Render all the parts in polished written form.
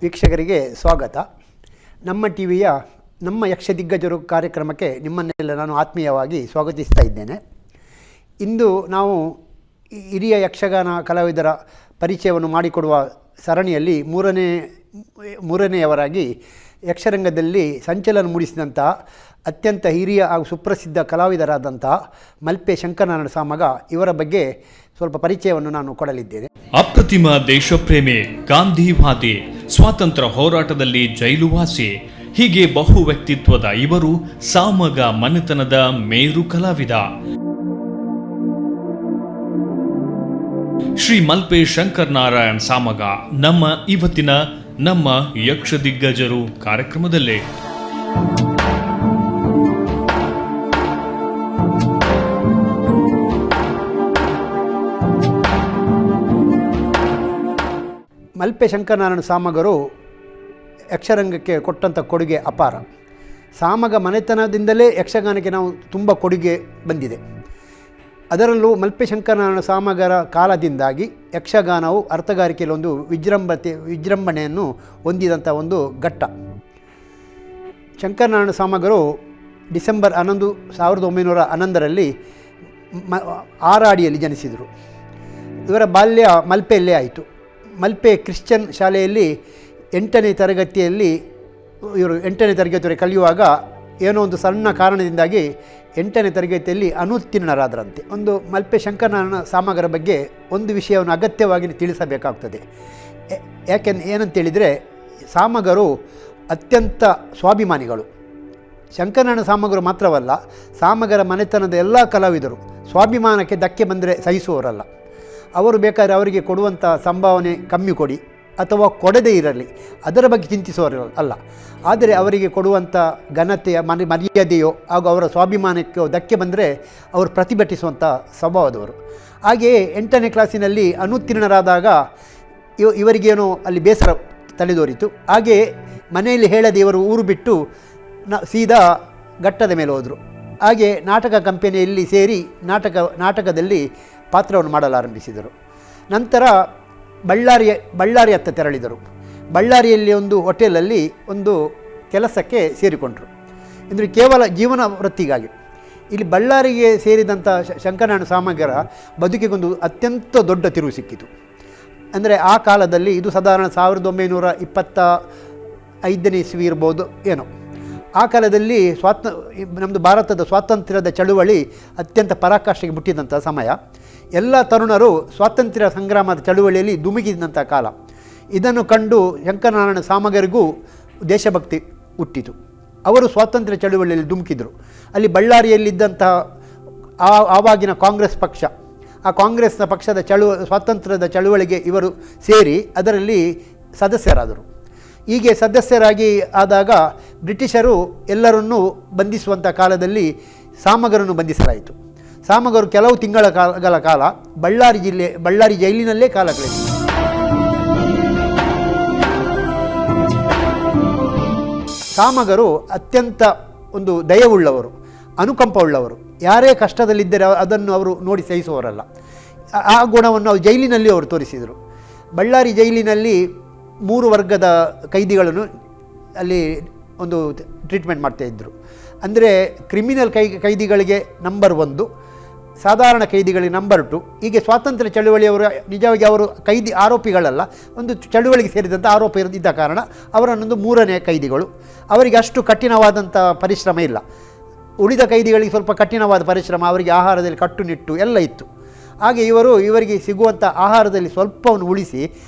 ವೀಕ್ಷಕರಿಗೆ ಸ್ವಾಗತ. ನಮ್ಮ ಟಿವಿಯ ನಮ್ಮ ಯಕ್ಷ ದಿಗ್ಗಜರು ಕಾರ್ಯಕ್ರಮಕ್ಕೆ ನಿಮ್ಮನ್ನೆಲ್ಲ ನಾನು ಆತ್ಮೀಯವಾಗಿ ಸ್ವಾಗತಿಸ್ತಾ ಇದ್ದೇನೆ. ಇಂದು ನಾವು ಹಿರಿಯ ಯಕ್ಷಗಾನ ಕಲಾವಿದರ ಪರಿಚಯವನ್ನು ಮಾಡಿಕೊಡುವ ಸರಣಿಯಲ್ಲಿ ಮೂರನೆಯವರಾಗಿ ಯಕ್ಷರಂಗದಲ್ಲಿ ಸಂಚಲನ ಮೂಡಿಸಿದಂಥ ಅತ್ಯಂತ ಹಿರಿಯ ಹಾಗೂ ಸುಪ್ರಸಿದ್ಧ ಕಲಾವಿದರಾದಂತಹ ಮಲ್ಪೆ ಶಂಕರನಾರಾಯಣ ಸಾಮಗ ಇವರ ಬಗ್ಗೆ ಸ್ವಲ್ಪ ಪರಿಚಯವನ್ನು ನಾನು ಕೊಡಲಿದ್ದೇನೆ. ಅಪ್ರತಿಮ ದೇಶಪ್ರೇಮಿ, ಗಾಂಧಿವಾದಿ, ಸ್ವಾತಂತ್ರ್ಯ ಹೋರಾಟದಲ್ಲಿ ಜೈಲುವಾಸಿ, ಹೀಗೆ ಬಹು ವ್ಯಕ್ತಿತ್ವದ ಇವರು ಸಾಮಗ ಮನೆತನದ ಮೇರು ಕಲಾವಿದ. ಶ್ರೀ ಮಲ್ಪೆ ಶಂಕರನಾರಾಯಣ ಸಾಮಗ ನಮ್ಮ ಇವತ್ತಿನ ನಮ್ಮ ಯಕ್ಷ ದಿಗ್ಗಜರು ಕಾರ್ಯಕ್ರಮದಲ್ಲಿ ಮಲ್ಪೆ ಶಂಕರನಾರಾಯಣ ಸಾಮಗರು ಯಕ್ಷರಂಗಕ್ಕೆ ಕೊಟ್ಟಂಥ ಕೊಡುಗೆ ಅಪಾರ. ಸಾಮಗ ಮನೆತನದಿಂದಲೇ ಯಕ್ಷಗಾನಕ್ಕೆ ನಾವು ತುಂಬ ಕೊಡುಗೆ ಬಂದಿದೆ. ಅದರಲ್ಲೂ ಮಲ್ಪೆ ಶಂಕರನಾರಾಯಣ ಸಾಮಗರ ಕಾಲದಿಂದಾಗಿ ಯಕ್ಷಗಾನವು ಅರ್ಥಗಾರಿಕೆಯಲ್ಲಿ ಒಂದು ವಿಜೃಂಭಣೆಯನ್ನು ಹೊಂದಿದಂಥ ಒಂದು ಘಟ್ಟ. ಶಂಕರನಾರಾಯಣ ಸಾಮಗರು ಡಿಸೆಂಬರ್ 11, 1911ರಲ್ಲಿ ಆರಾಡಿಯಲ್ಲಿ ಜನಿಸಿದರು. ಇವರ ಬಾಲ್ಯ ಮಲ್ಪೆಯಲ್ಲೇ ಆಯಿತು. ಮಲ್ಪೆ ಕ್ರಿಶ್ಚಿಯನ್ ಶಾಲೆಯಲ್ಲಿ 8ನೇ ತರಗತಿಯಲ್ಲಿ ಇವರು 8ನೇ ತರಗತಿಯವರೆಗೆ ಕಲಿಯುವಾಗ ಏನೋ ಒಂದು ಸಣ್ಣ ಕಾರಣದಿಂದಾಗಿ 8ನೇ ತರಗತಿಯಲ್ಲಿ ಅನುತ್ತೀರ್ಣರಾದರಂತೆ. ಒಂದು ಮಲ್ಪೆ ಶಂಕರನಾರಾಯಣ ಸಾಮಗರ ಬಗ್ಗೆ ಒಂದು ವಿಷಯವನ್ನು ಅಗತ್ಯವಾಗಿ ತಿಳಿಸಬೇಕಾಗ್ತದೆ. ಏನಂತೇಳಿದರೆ, ಸಾಮಗರು ಅತ್ಯಂತ ಸ್ವಾಭಿಮಾನಿಗಳು. ಶಂಕರನಾರಾಯಣ ಸಾಮಗರು ಮಾತ್ರವಲ್ಲ, ಸಾಮಗರ ಮನೆತನದ ಎಲ್ಲ ಕಲಾವಿದರು ಸ್ವಾಭಿಮಾನಕ್ಕೆ ಧಕ್ಕೆ ಬಂದರೆ ಸಹಿಸುವವರಲ್ಲ. ಅವರು ಬೇಕಾದರೆ ಅವರಿಗೆ ಕೊಡುವಂಥ ಸಂಭಾವನೆ ಕಮ್ಮಿ ಕೊಡಿ ಅಥವಾ ಕೊಡದೇ ಇರಲಿ, ಅದರ ಬಗ್ಗೆ ಚಿಂತಿಸುವವರು ಅಲ್ಲ. ಆದರೆ ಅವರಿಗೆ ಕೊಡುವಂಥ ಘನತೆಯ ಮರ್ಯಾದೆಯೋ ಹಾಗೂ ಅವರ ಸ್ವಾಭಿಮಾನಕ್ಕೆ ಧಕ್ಕೆ ಬಂದರೆ ಅವರು ಪ್ರತಿಭಟಿಸುವಂಥ ಸ್ವಭಾವದವರು. ಹಾಗೆಯೇ 8ನೇ ಕ್ಲಾಸಿನಲ್ಲಿ ಅನುತ್ತೀರ್ಣರಾದಾಗ ಇವರಿಗೇನೋ ಅಲ್ಲಿ ಬೇಸರ ತಲೆದೋರಿತು. ಹಾಗೆಯೇ ಮನೆಯಲ್ಲಿ ಹೇಳದೆ ಇವರು ಊರು ಬಿಟ್ಟು ಸೀದಾ ಘಟ್ಟದ ಮೇಲೆ ಹೋದರು. ಹಾಗೆ ನಾಟಕ ಕಂಪನಿಯಲ್ಲಿ ಸೇರಿ ನಾಟಕದಲ್ಲಿ ಪಾತ್ರವನ್ನು ಮಾಡಲಾರಂಭಿಸಿದರು. ನಂತರ ಬಳ್ಳಾರಿ ಹತ್ತ ತೆರಳಿದರು. ಬಳ್ಳಾರಿಯಲ್ಲಿ ಒಂದು ಹೋಟೆಲಲ್ಲಿ ಒಂದು ಕೆಲಸಕ್ಕೆ ಸೇರಿಕೊಂಡರು, ಅಂದರೆ ಕೇವಲ ಜೀವನ ವೃತ್ತಿಗಾಗಿ. ಇಲ್ಲಿ ಬಳ್ಳಾರಿಗೆ ಸೇರಿದಂಥ ಶಂಕರನಾರಾಯಣ ಸಾಮಗರ ಬದುಕಿಗೊಂದು ಅತ್ಯಂತ ದೊಡ್ಡ ತಿರುವು ಸಿಕ್ಕಿತು. ಅಂದರೆ ಆ ಕಾಲದಲ್ಲಿ ಇದು ಸಾಧಾರಣ 1925ನೇ ಇಸ್ವಿ ಇರ್ಬೋದು ಏನೋ. ಆ ಕಾಲದಲ್ಲಿ ನಮ್ಮದು ಭಾರತದ ಸ್ವಾತಂತ್ರ್ಯದ ಚಳುವಳಿ ಅತ್ಯಂತ ಪರಾಕಾಷ್ಠೆಗೆ ಮುಟ್ಟಿದಂಥ ಸಮಯ. ಎಲ್ಲ ತರುಣರು ಸ್ವಾತಂತ್ರ್ಯ ಸಂಗ್ರಾಮದ ಚಳುವಳಿಯಲ್ಲಿ ಧುಮುಕಿದಂಥ ಕಾಲ. ಇದನ್ನು ಕಂಡು ಶಂಕರನಾರಾಯಣ ಸಾಮಗರಿಗೂ ದೇಶಭಕ್ತಿ ಹುಟ್ಟಿತು. ಅವರು ಸ್ವಾತಂತ್ರ್ಯ ಚಳುವಳಿಯಲ್ಲಿ ಧುಮುಕಿದರು. ಅಲ್ಲಿ ಬಳ್ಳಾರಿಯಲ್ಲಿದ್ದಂತಹ ಆವಾಗಿನ ಕಾಂಗ್ರೆಸ್ ಪಕ್ಷ, ಆ ಕಾಂಗ್ರೆಸ್ನ ಪಕ್ಷದ ಸ್ವಾತಂತ್ರ್ಯದ ಚಳುವಳಿಗೆ ಇವರು ಸೇರಿ ಅದರಲ್ಲಿ ಸದಸ್ಯರಾದರು. ಹೀಗೆ ಸದಸ್ಯರಾಗಿ ಆದಾಗ ಬ್ರಿಟಿಷರು ಎಲ್ಲರನ್ನೂ ಬಂಧಿಸುವಂಥ ಕಾಲದಲ್ಲಿ ಸಾಮಗರನ್ನು ಬಂಧಿಸಲಾಯಿತು. ಸಾಮಗರು ಕೆಲವು ತಿಂಗಳ ಕಾಲ ಬಳ್ಳಾರಿ ಜೈಲಿನಲ್ಲೇ ಕಾಲ ಕಳೆದರು. ಸಾಮಗರು ಅತ್ಯಂತ ಒಂದು ದಯವುಳ್ಳವರು, ಅನುಕಂಪವುಳ್ಳವರು. ಯಾರೇ ಕಷ್ಟದಲ್ಲಿದ್ದರೆ ಅದನ್ನು ಅವರು ನೋಡಿ ಸಹಿಸುವವರಲ್ಲ. ಆ ಗುಣವನ್ನು ಅವರು ಜೈಲಿನಲ್ಲಿ ಅವರು ತೋರಿಸಿದರು. ಬಳ್ಳಾರಿ ಜೈಲಿನಲ್ಲಿ 3 ವರ್ಗದ ಕೈದಿಗಳನ್ನು ಅಲ್ಲಿ ಒಂದು ಟ್ರೀಟ್ಮೆಂಟ್ ಮಾಡ್ತಾಯಿದ್ರು. ಅಂದರೆ ಕ್ರಿಮಿನಲ್ ಕೈದಿಗಳಿಗೆ ನಂಬರ್ 1, ಸಾಧಾರಣ ಕೈದಿಗಳಿಗೆ ನಂಬರ್ 2. ಹೀಗೆ ಸ್ವಾತಂತ್ರ್ಯ ಚಳುವಳಿಯವರು ನಿಜವಾಗಿ ಅವರು ಆರೋಪಿಗಳಲ್ಲ, ಒಂದು ಚಳುವಳಿಗೆ ಸೇರಿದಂಥ ಆರೋಪ ಇದ್ದ ಕಾರಣ ಅವರನ್ನೊಂದು 3ನೇ ಕೈದಿಗಳು. ಅವರಿಗೆ ಅಷ್ಟು ಕಠಿಣವಾದಂಥ ಪರಿಶ್ರಮ ಇಲ್ಲ. ಉಳಿದ ಕೈದಿಗಳಿಗೆ ಸ್ವಲ್ಪ ಕಠಿಣವಾದ ಪರಿಶ್ರಮ, ಅವರಿಗೆ ಆಹಾರದಲ್ಲಿ ಕಟ್ಟುನಿಟ್ಟು ಎಲ್ಲ ಇತ್ತು. ಹಾಗೆ ಇವರಿಗೆ ಸಿಗುವಂಥ ಆಹಾರದಲ್ಲಿ ಸ್ವಲ್ಪವನ್ನು ಉಳಿಸಿ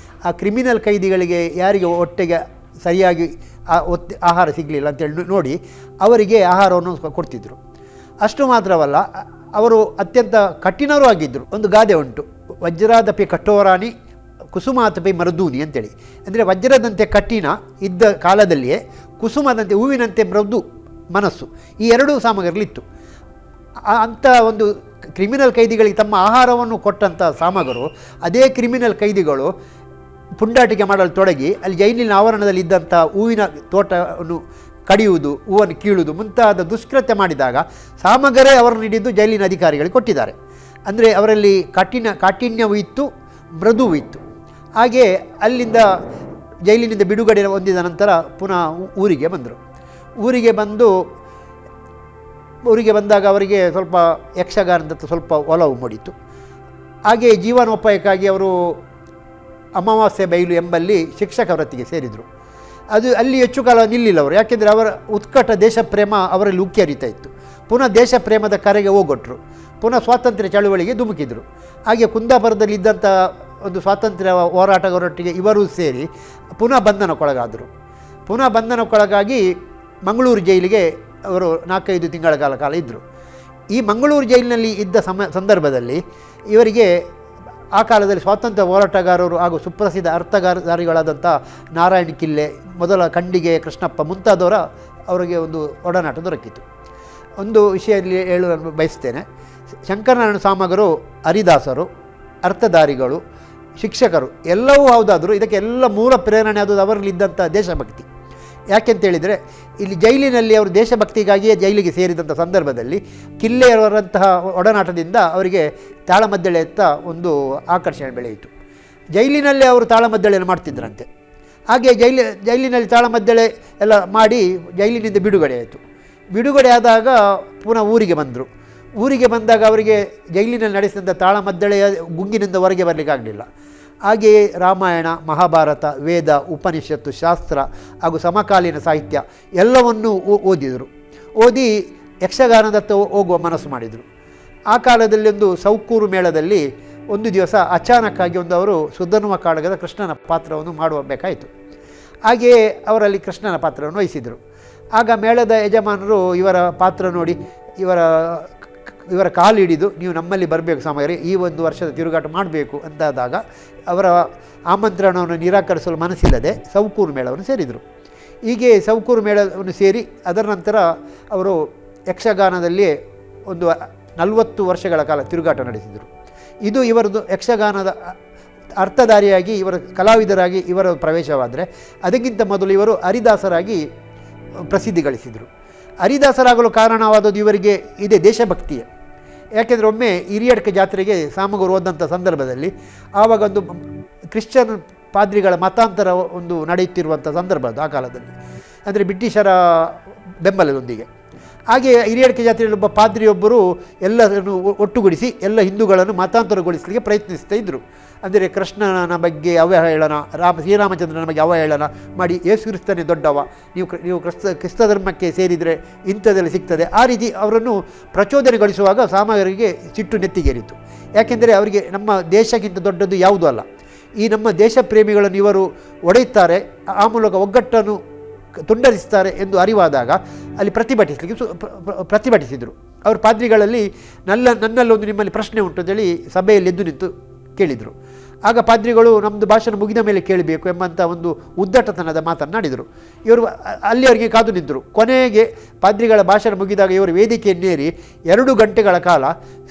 ಆ ಕ್ರಿಮಿನಲ್ ಕೈದಿಗಳಿಗೆ ಯಾರಿಗೆ ಹೊಟ್ಟೆಗೆ ಸರಿಯಾಗಿ ಆಹಾರ ಸಿಗಲಿಲ್ಲ ಅಂತೇಳಿ ನೋಡಿ ಅವರಿಗೆ ಆಹಾರವನ್ನು ಕೊಡ್ತಿದ್ದರು. ಅಷ್ಟು ಮಾತ್ರವಲ್ಲ, ಅವರು ಅತ್ಯಂತ ಕಠಿಣರೂ ಆಗಿದ್ದರು. ಒಂದು ಗಾದೆ ಉಂಟು, ವಜ್ರಾದಪಿ ಕಠೋರಾಣಿ ಕುಸುಮಾತಪಿ ಮೃದೂನಿ ಅಂತೇಳಿ. ಅಂದರೆ ವಜ್ರದಂತೆ ಕಠಿಣ ಇದ್ದ ಕಾಲದಲ್ಲಿಯೇ ಕುಸುಮದಂತೆ ಹೂವಿನಂತೆ ಮೃದು ಮನಸ್ಸು, ಈ ಎರಡೂ ಸಾಮಗರಲ್ಲಿತ್ತು. ಅಂಥ ಒಂದು ಕ್ರಿಮಿನಲ್ ಕೈದಿಗಳಿಗೆ ತಮ್ಮ ಆಹಾರವನ್ನು ಕೊಟ್ಟಂಥ ಸಾಮಗರು ಅದೇ ಕ್ರಿಮಿನಲ್ ಕೈದಿಗಳು ಪುಂಡಾಟಿಕೆ ಮಾಡಲು ತೊಡಗಿ ಅಲ್ಲಿ ಜೈಲಿನ ಆವರಣದಲ್ಲಿ ಇದ್ದಂಥ ಹೂವಿನ ತೋಟವನ್ನು ಕಡಿಯುವುದು, ಹೂವನ್ನು ಕೀಳುವುದು ಮುಂತಾದ ದುಷ್ಕೃತ್ಯ ಮಾಡಿದಾಗ ಸಾಮಗರೇ ಅವರನ್ನು ಹಿಡಿದು ಜೈಲಿನ ಅಧಿಕಾರಿಗಳಿಗೆ ಕೊಟ್ಟಿದ್ದಾರೆ. ಅಂದರೆ ಅವರಲ್ಲಿ ಕಾಠಿಣ್ಯವೂ ಇತ್ತು, ಮೃದುವೂ ಇತ್ತು. ಹಾಗೆ ಅಲ್ಲಿಂದ ಜೈಲಿನಿಂದ ಬಿಡುಗಡೆ ಹೊಂದಿದ ನಂತರ ಪುನಃ ಊರಿಗೆ ಬಂದರು. ಊರಿಗೆ ಬಂದಾಗ ಅವರಿಗೆ ಸ್ವಲ್ಪ ಯಕ್ಷಗಾನದ ಸ್ವಲ್ಪ ಒಲವು ಮೂಡಿತು. ಹಾಗೆ ಜೀವನೋಪಾಯಕ್ಕಾಗಿ ಅವರು ಅಮಾವಾಸ್ಯೆ ಬೈಲು ಎಂಬಲ್ಲಿ ಶಿಕ್ಷಕ ವೃತ್ತಿಗೆ ಸೇರಿದರು. ಅಲ್ಲಿ ಹೆಚ್ಚು ಕಾಲ ನಿಲ್ಲಿಲ್ಲ ಅವರು, ಯಾಕೆಂದರೆ ಅವರ ಉತ್ಕಟ ದೇಶ ಪ್ರೇಮ ಅವರಲ್ಲಿ ಉಕ್ಕಿ ಹರಿತಾ ಇತ್ತು. ಪುನಃ ದೇಶ ಪ್ರೇಮದ ಕರೆಗೆ ಹೋಗೊಟ್ಟರು, ಪುನಃ ಸ್ವಾತಂತ್ರ್ಯ ಚಳುವಳಿಗೆ ಧುಮುಕಿದರು. ಹಾಗೆ ಕುಂದಾಪುರದಲ್ಲಿದ್ದಂಥ ಒಂದು ಸ್ವಾತಂತ್ರ್ಯ ಹೋರಾಟಗಾರರೊಟ್ಟಿಗೆ ಇವರೂ ಸೇರಿ ಪುನಃ ಬಂಧನಕ್ಕೊಳಗಾಗಿ ಮಂಗಳೂರು ಜೈಲಿಗೆ ಅವರು 4-5 ತಿಂಗಳ ಕಾಲ ಇದ್ದರು. ಈ ಮಂಗಳೂರು ಜೈಲಿನಲ್ಲಿ ಇದ್ದ ಸಂದರ್ಭದಲ್ಲಿ ಇವರಿಗೆ ಆ ಕಾಲದಲ್ಲಿ ಸ್ವಾತಂತ್ರ್ಯ ಹೋರಾಟಗಾರರು ಹಾಗೂ ಸುಪ್ರಸಿದ್ಧ ಅರ್ಥಧಾರಿಗಳಾದಂಥ ನಾರಾಯಣ ಕಿಲ್ಲೆ, ಮೊದಲ ಖಂಡಿಗೆ ಕೃಷ್ಣಪ್ಪ ಮುಂತಾದವರ ಅವರಿಗೆ ಒಂದು ಒಡನಾಟ ದೊರಕಿತು. ಒಂದು ವಿಷಯದಲ್ಲಿ ಹೇಳಲು ಬಯಸ್ತೇನೆ. ಶಂಕರನಾರಾಯಣ ಸಾಮಗರು ಹರಿದಾಸರು, ಅರ್ಥಧಾರಿಗಳು, ಶಿಕ್ಷಕರು ಎಲ್ಲವೂ ಹೌದಾದರೂ ಇದಕ್ಕೆಲ್ಲ ಮೂಲ ಪ್ರೇರಣೆ ಆದದ್ದು ಅವರಲ್ಲಿದ್ದಂಥ ದೇಶಭಕ್ತಿ. ಯಾಕೆಂತೇಳಿದರೆ ಇಲ್ಲಿ ಜೈಲಿನಲ್ಲಿ ಅವರು ದೇಶಭಕ್ತಿಗಾಗಿಯೇ ಜೈಲಿಗೆ ಸೇರಿದಂಥ ಸಂದರ್ಭದಲ್ಲಿ ಕಿಲ್ಲೆಯವರಂತಹ ಒಡನಾಟದಿಂದ ಅವರಿಗೆ ತಾಳಮದ್ದಳೆಯತ್ತ ಒಂದು ಆಕರ್ಷಣೆ ಬೆಳೆಯಿತು. ಜೈಲಿನಲ್ಲೇ ಅವರು ತಾಳಮದ್ದಳೆಯನ್ನು ಮಾಡ್ತಿದ್ರಂತೆ. ಹಾಗೆ ಜೈಲಿನಲ್ಲಿ ತಾಳಮದ್ದಳೆ ಎಲ್ಲ ಮಾಡಿ ಜೈಲಿನಿಂದ ಬಿಡುಗಡೆ ಆಯಿತು. ಬಿಡುಗಡೆ ಆದಾಗ ಪುನಃ ಊರಿಗೆ ಬಂದಾಗ ಅವರಿಗೆ ಜೈಲಿನಲ್ಲಿ ನಡೆಸಿದಂಥ ತಾಳಮದ್ದಳೆಯ ಗುಂಗಿನಿಂದ ಹೊರಗೆ ಬರಲಿಕ್ಕಾಗಲಿಲ್ಲ. ಹಾಗೆಯೇ ರಾಮಾಯಣ, ಮಹಾಭಾರತ, ವೇದ, ಉಪನಿಷತ್ತು, ಶಾಸ್ತ್ರ ಹಾಗೂ ಸಮಕಾಲೀನ ಸಾಹಿತ್ಯ ಎಲ್ಲವನ್ನೂ ಓದಿ ಯಕ್ಷಗಾನದತ್ತ ಹೋಗುವ ಮನಸ್ಸು ಮಾಡಿದರು. ಆ ಕಾಲದಲ್ಲಿ ಒಂದು ಸೌಕೂರು ಮೇಳದಲ್ಲಿ ಒಂದು ದಿವಸ ಅಚಾನಕ್ಕಾಗಿ ಅವರು ಸುಧನ್ವ ಕಾಳಗದ ಕೃಷ್ಣನ ಪಾತ್ರವನ್ನು ಮಾಡಬೇಕಾಯಿತು. ಹಾಗೆಯೇ ಅವರಲ್ಲಿ ಕೃಷ್ಣನ ಪಾತ್ರವನ್ನು ವಹಿಸಿದರು. ಆಗ ಮೇಳದ ಯಜಮಾನರು ಇವರ ಪಾತ್ರ ನೋಡಿ ಇವರ ಕಾಲು ಹಿಡಿದು, ನೀವು ನಮ್ಮಲ್ಲಿ ಬರಬೇಕು ಸಾಮಗ್ರಿ, ಈ ಒಂದು ವರ್ಷದ ತಿರುಗಾಟ ಮಾಡಬೇಕು ಅಂತಾದಾಗ ಅವರ ಆಮಂತ್ರಣವನ್ನು ನಿರಾಕರಿಸಲು ಮನಸ್ಸಿಲ್ಲದೆ ಸೌಕೂರು ಮೇಳವನ್ನು ಸೇರಿದರು. ಹೀಗೆ ಸೌಕೂರು ಮೇಳವನ್ನು ಸೇರಿ ಅದರ ನಂತರ ಅವರು ಯಕ್ಷಗಾನದಲ್ಲಿ ಒಂದು 40 ವರ್ಷಗಳ ಕಾಲ ತಿರುಗಾಟ ನಡೆಸಿದರು. ಇದು ಇವರದು ಯಕ್ಷಗಾನದ ಅರ್ಥಧಾರಿಯಾಗಿ, ಇವರ ಕಲಾವಿದರಾಗಿ ಇವರ ಪ್ರವೇಶವಾದರೆ, ಅದಕ್ಕಿಂತ ಮೊದಲು ಇವರು ಹರಿದಾಸರಾಗಿ ಪ್ರಸಿದ್ಧಿ ಗಳಿಸಿದರು. ಹರಿದಾಸರಾಗಲು ಕಾರಣವಾದದ್ದು ಇವರಿಗೆ ಇದೇ ದೇಶಭಕ್ತಿಯೇ. ಯಾಕೆಂದರೆ ಒಮ್ಮೆ ಹಿರಿಯಡ್ಕ ಜಾತ್ರೆಗೆ ಸಾಮಗರು ಹೋದಂಥ ಸಂದರ್ಭದಲ್ಲಿ ಆವಾಗ ಒಂದು ಕ್ರಿಶ್ಚಿಯನ್ ಪಾದ್ರಿಗಳ ಮತಾಂತರ ಒಂದು ನಡೆಯುತ್ತಿರುವಂಥ ಸಂದರ್ಭ ಅದು ಆ ಕಾಲದಲ್ಲಿ, ಅಂದರೆ ಬ್ರಿಟಿಷರ ಬೆಂಬಲದೊಂದಿಗೆ. ಹಾಗೆ ಹಿರಿಯಡ್ಕೆ ಜಾತ್ರೆಯಲ್ಲಿ ಒಬ್ಬ ಪಾದ್ರಿಯೊಬ್ಬರು ಎಲ್ಲರನ್ನು ಒಟ್ಟುಗೂಡಿಸಿ ಎಲ್ಲ ಹಿಂದೂಗಳನ್ನು ಮತಾಂತರಗೊಳಿಸಲಿಕ್ಕೆ ಪ್ರಯತ್ನಿಸ್ತಾ ಇದ್ದರು. ಅಂದರೆ ಕೃಷ್ಣನ ಬಗ್ಗೆ ಅವಹೇಳನ, ಶ್ರೀರಾಮಚಂದ್ರನ ಬಗ್ಗೆ ಅವಹೇಳನ ಮಾಡಿ, ಯೇಸು ಕ್ರಿಸ್ತನೇ ದೊಡ್ಡವ, ನೀವು ಕ್ರಿಸ್ತ ಧರ್ಮಕ್ಕೆ ಸೇರಿದರೆ ಇಂಥದ್ದೆಲ್ಲ ಸಿಗ್ತದೆ, ಆ ರೀತಿ ಅವರನ್ನು ಪ್ರಚೋದನೆಗೊಳಿಸುವಾಗ ಸಾಮಗರಿಗೆ ಸಿಟ್ಟು ನೆತ್ತಿಗೇರಿತು. ಯಾಕೆಂದರೆ ಅವರಿಗೆ ನಮ್ಮ ದೇಶಕ್ಕಿಂತ ದೊಡ್ಡದು ಯಾವುದೂ ಅಲ್ಲ, ಈ ನಮ್ಮ ದೇಶ ಪ್ರೇಮಿಗಳನ್ನು ಇವರು ಒಡೆಯುತ್ತಾರೆ, ಆ ಮೂಲಕ ಒಗ್ಗಟ್ಟನ್ನು ತುಂಡರಿಸ್ತಾರೆ ಎಂದು ಅರಿವಾದಾಗ ಅಲ್ಲಿ ಪ್ರತಿಭಟಿಸಿದರು. ಅವರು ಪಾದ್ರಿಗಳಲ್ಲಿ ನನ್ನಲ್ಲೊಂದು ನಿಮ್ಮಲ್ಲಿ ಪ್ರಶ್ನೆ ಉಂಟು ಅಂತೇಳಿ ಸಭೆಯಲ್ಲಿ ಎದ್ದು ನಿಂತು ಕೇಳಿದರು. ಆಗ ಪಾದ್ರಿಗಳು ನಮ್ಮದು ಭಾಷಣ ಮುಗಿದ ಮೇಲೆ ಕೇಳಬೇಕು ಎಂಬಂಥ ಒಂದು ಉದ್ದಟತನದ ಮಾತನ್ನಾಡಿದರು. ಇವರು ಅಲ್ಲಿಯವರೆಗೆ ಕಾದು ನಿಂತರು. ಕೊನೆಗೆ ಪಾದ್ರಿಗಳ ಭಾಷಣ ಮುಗಿದಾಗ ಇವರು ವೇದಿಕೆಯನ್ನೇರಿ 2 ಗಂಟೆಗಳ ಕಾಲ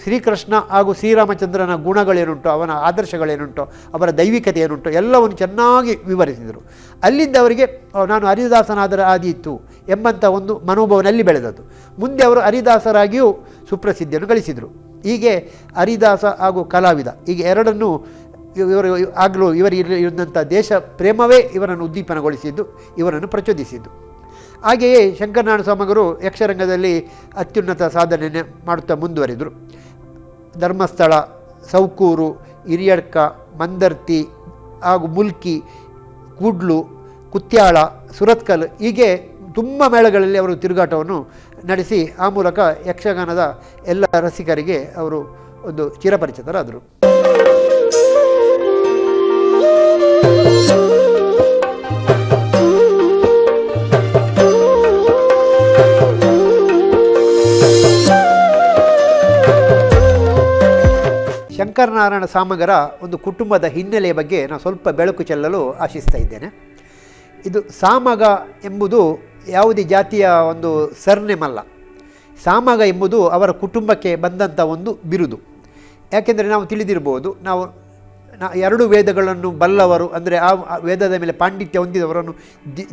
ಶ್ರೀಕೃಷ್ಣ ಹಾಗೂ ಶ್ರೀರಾಮಚಂದ್ರನ ಗುಣಗಳೇನುಂಟು, ಅವನ ಆದರ್ಶಗಳೇನುಂಟು, ಅವರ ದೈವಿಕತೆ ಏನುಂಟು ಎಲ್ಲವನ್ನು ಚೆನ್ನಾಗಿ ವಿವರಿಸಿದರು. ಅಲ್ಲಿಂದ ಅವರಿಗೆ ನಾನು ಹರಿದಾಸನಾದರ ಆದೀತು ಎಂಬಂಥ ಒಂದು ಮನೋಭಾವನಲ್ಲಿ ಬೆಳೆದದ್ದು. ಮುಂದೆ ಅವರು ಹರಿದಾಸರಾಗಿಯೂ ಸುಪ್ರಸಿದ್ಧಿಯನ್ನು ಗಳಿಸಿದರು. ಹೀಗೆ ಹರಿದಾಸ ಹಾಗೂ ಕಲಾವಿದ ಹೀಗೆ ಎರಡನ್ನೂ ಇವರಿದ್ದಂಥ ದೇಶ ಪ್ರೇಮವೇ ಇವರನ್ನು ಉದ್ದೀಪನಗೊಳಿಸಿದ್ದು, ಇವರನ್ನು ಪ್ರಚೋದಿಸಿದ್ದು. ಹಾಗೆಯೇ ಶಂಕರನಾರಾಯಣ ಸ್ವಾಮಿಗಳು ಯಕ್ಷರಂಗದಲ್ಲಿ ಅತ್ಯುನ್ನತ ಸಾಧನೆಯನ್ನು ಮಾಡುತ್ತಾ ಮುಂದುವರಿದರು. ಧರ್ಮಸ್ಥಳ, ಸೌಕೂರು, ಹಿರಿಯಡ್ಕ, ಮಂದರ್ತಿ ಹಾಗೂ ಮುಲ್ಕಿ, ಕೂಡ್ಲು, ಕುತ್ಯಾಳ, ಸುರತ್ಕಲ್ ಹೀಗೆ ತುಂಬ ಮೇಳಗಳಲ್ಲಿ ಅವರು ತಿರುಗಾಟವನ್ನು ನಡೆಸಿ ಆ ಮೂಲಕ ಯಕ್ಷಗಾನದ ಎಲ್ಲ ರಸಿಕರಿಗೆ ಅವರು ಒಂದು ಚಿರಪರಿಚಿತರಾದರು. ಶಂಕರನಾರಾಯಣ ಸಾಮಗರ ಒಂದು ಕುಟುಂಬದ ಹಿನ್ನೆಲೆಯ ಬಗ್ಗೆ ನಾನು ಸ್ವಲ್ಪ ಬೆಳಕು ಚೆಲ್ಲಲು ಆಶಿಸ್ತಾ ಇದ್ದೇನೆ. ಇದು ಸಾಮಗ ಎಂಬುದು ಯಾವುದೇ ಜಾತಿಯ ಒಂದು ಸರ್ನೇಮ್ ಅಲ್ಲ. ಸಾಮಗ ಎಂಬುದು ಅವರ ಕುಟುಂಬಕ್ಕೆ ಬಂದಂಥ ಒಂದು ಬಿರುದು. ಯಾಕೆಂದರೆ ನಾವು ತಿಳಿದಿರ್ಬೋದು, ನಾವು 2 ವೇದಗಳನ್ನು ಬಲ್ಲವರು, ಅಂದರೆ ಆ ವೇದದ ಮೇಲೆ ಪಾಂಡಿತ್ಯ ಹೊಂದಿದವರನ್ನು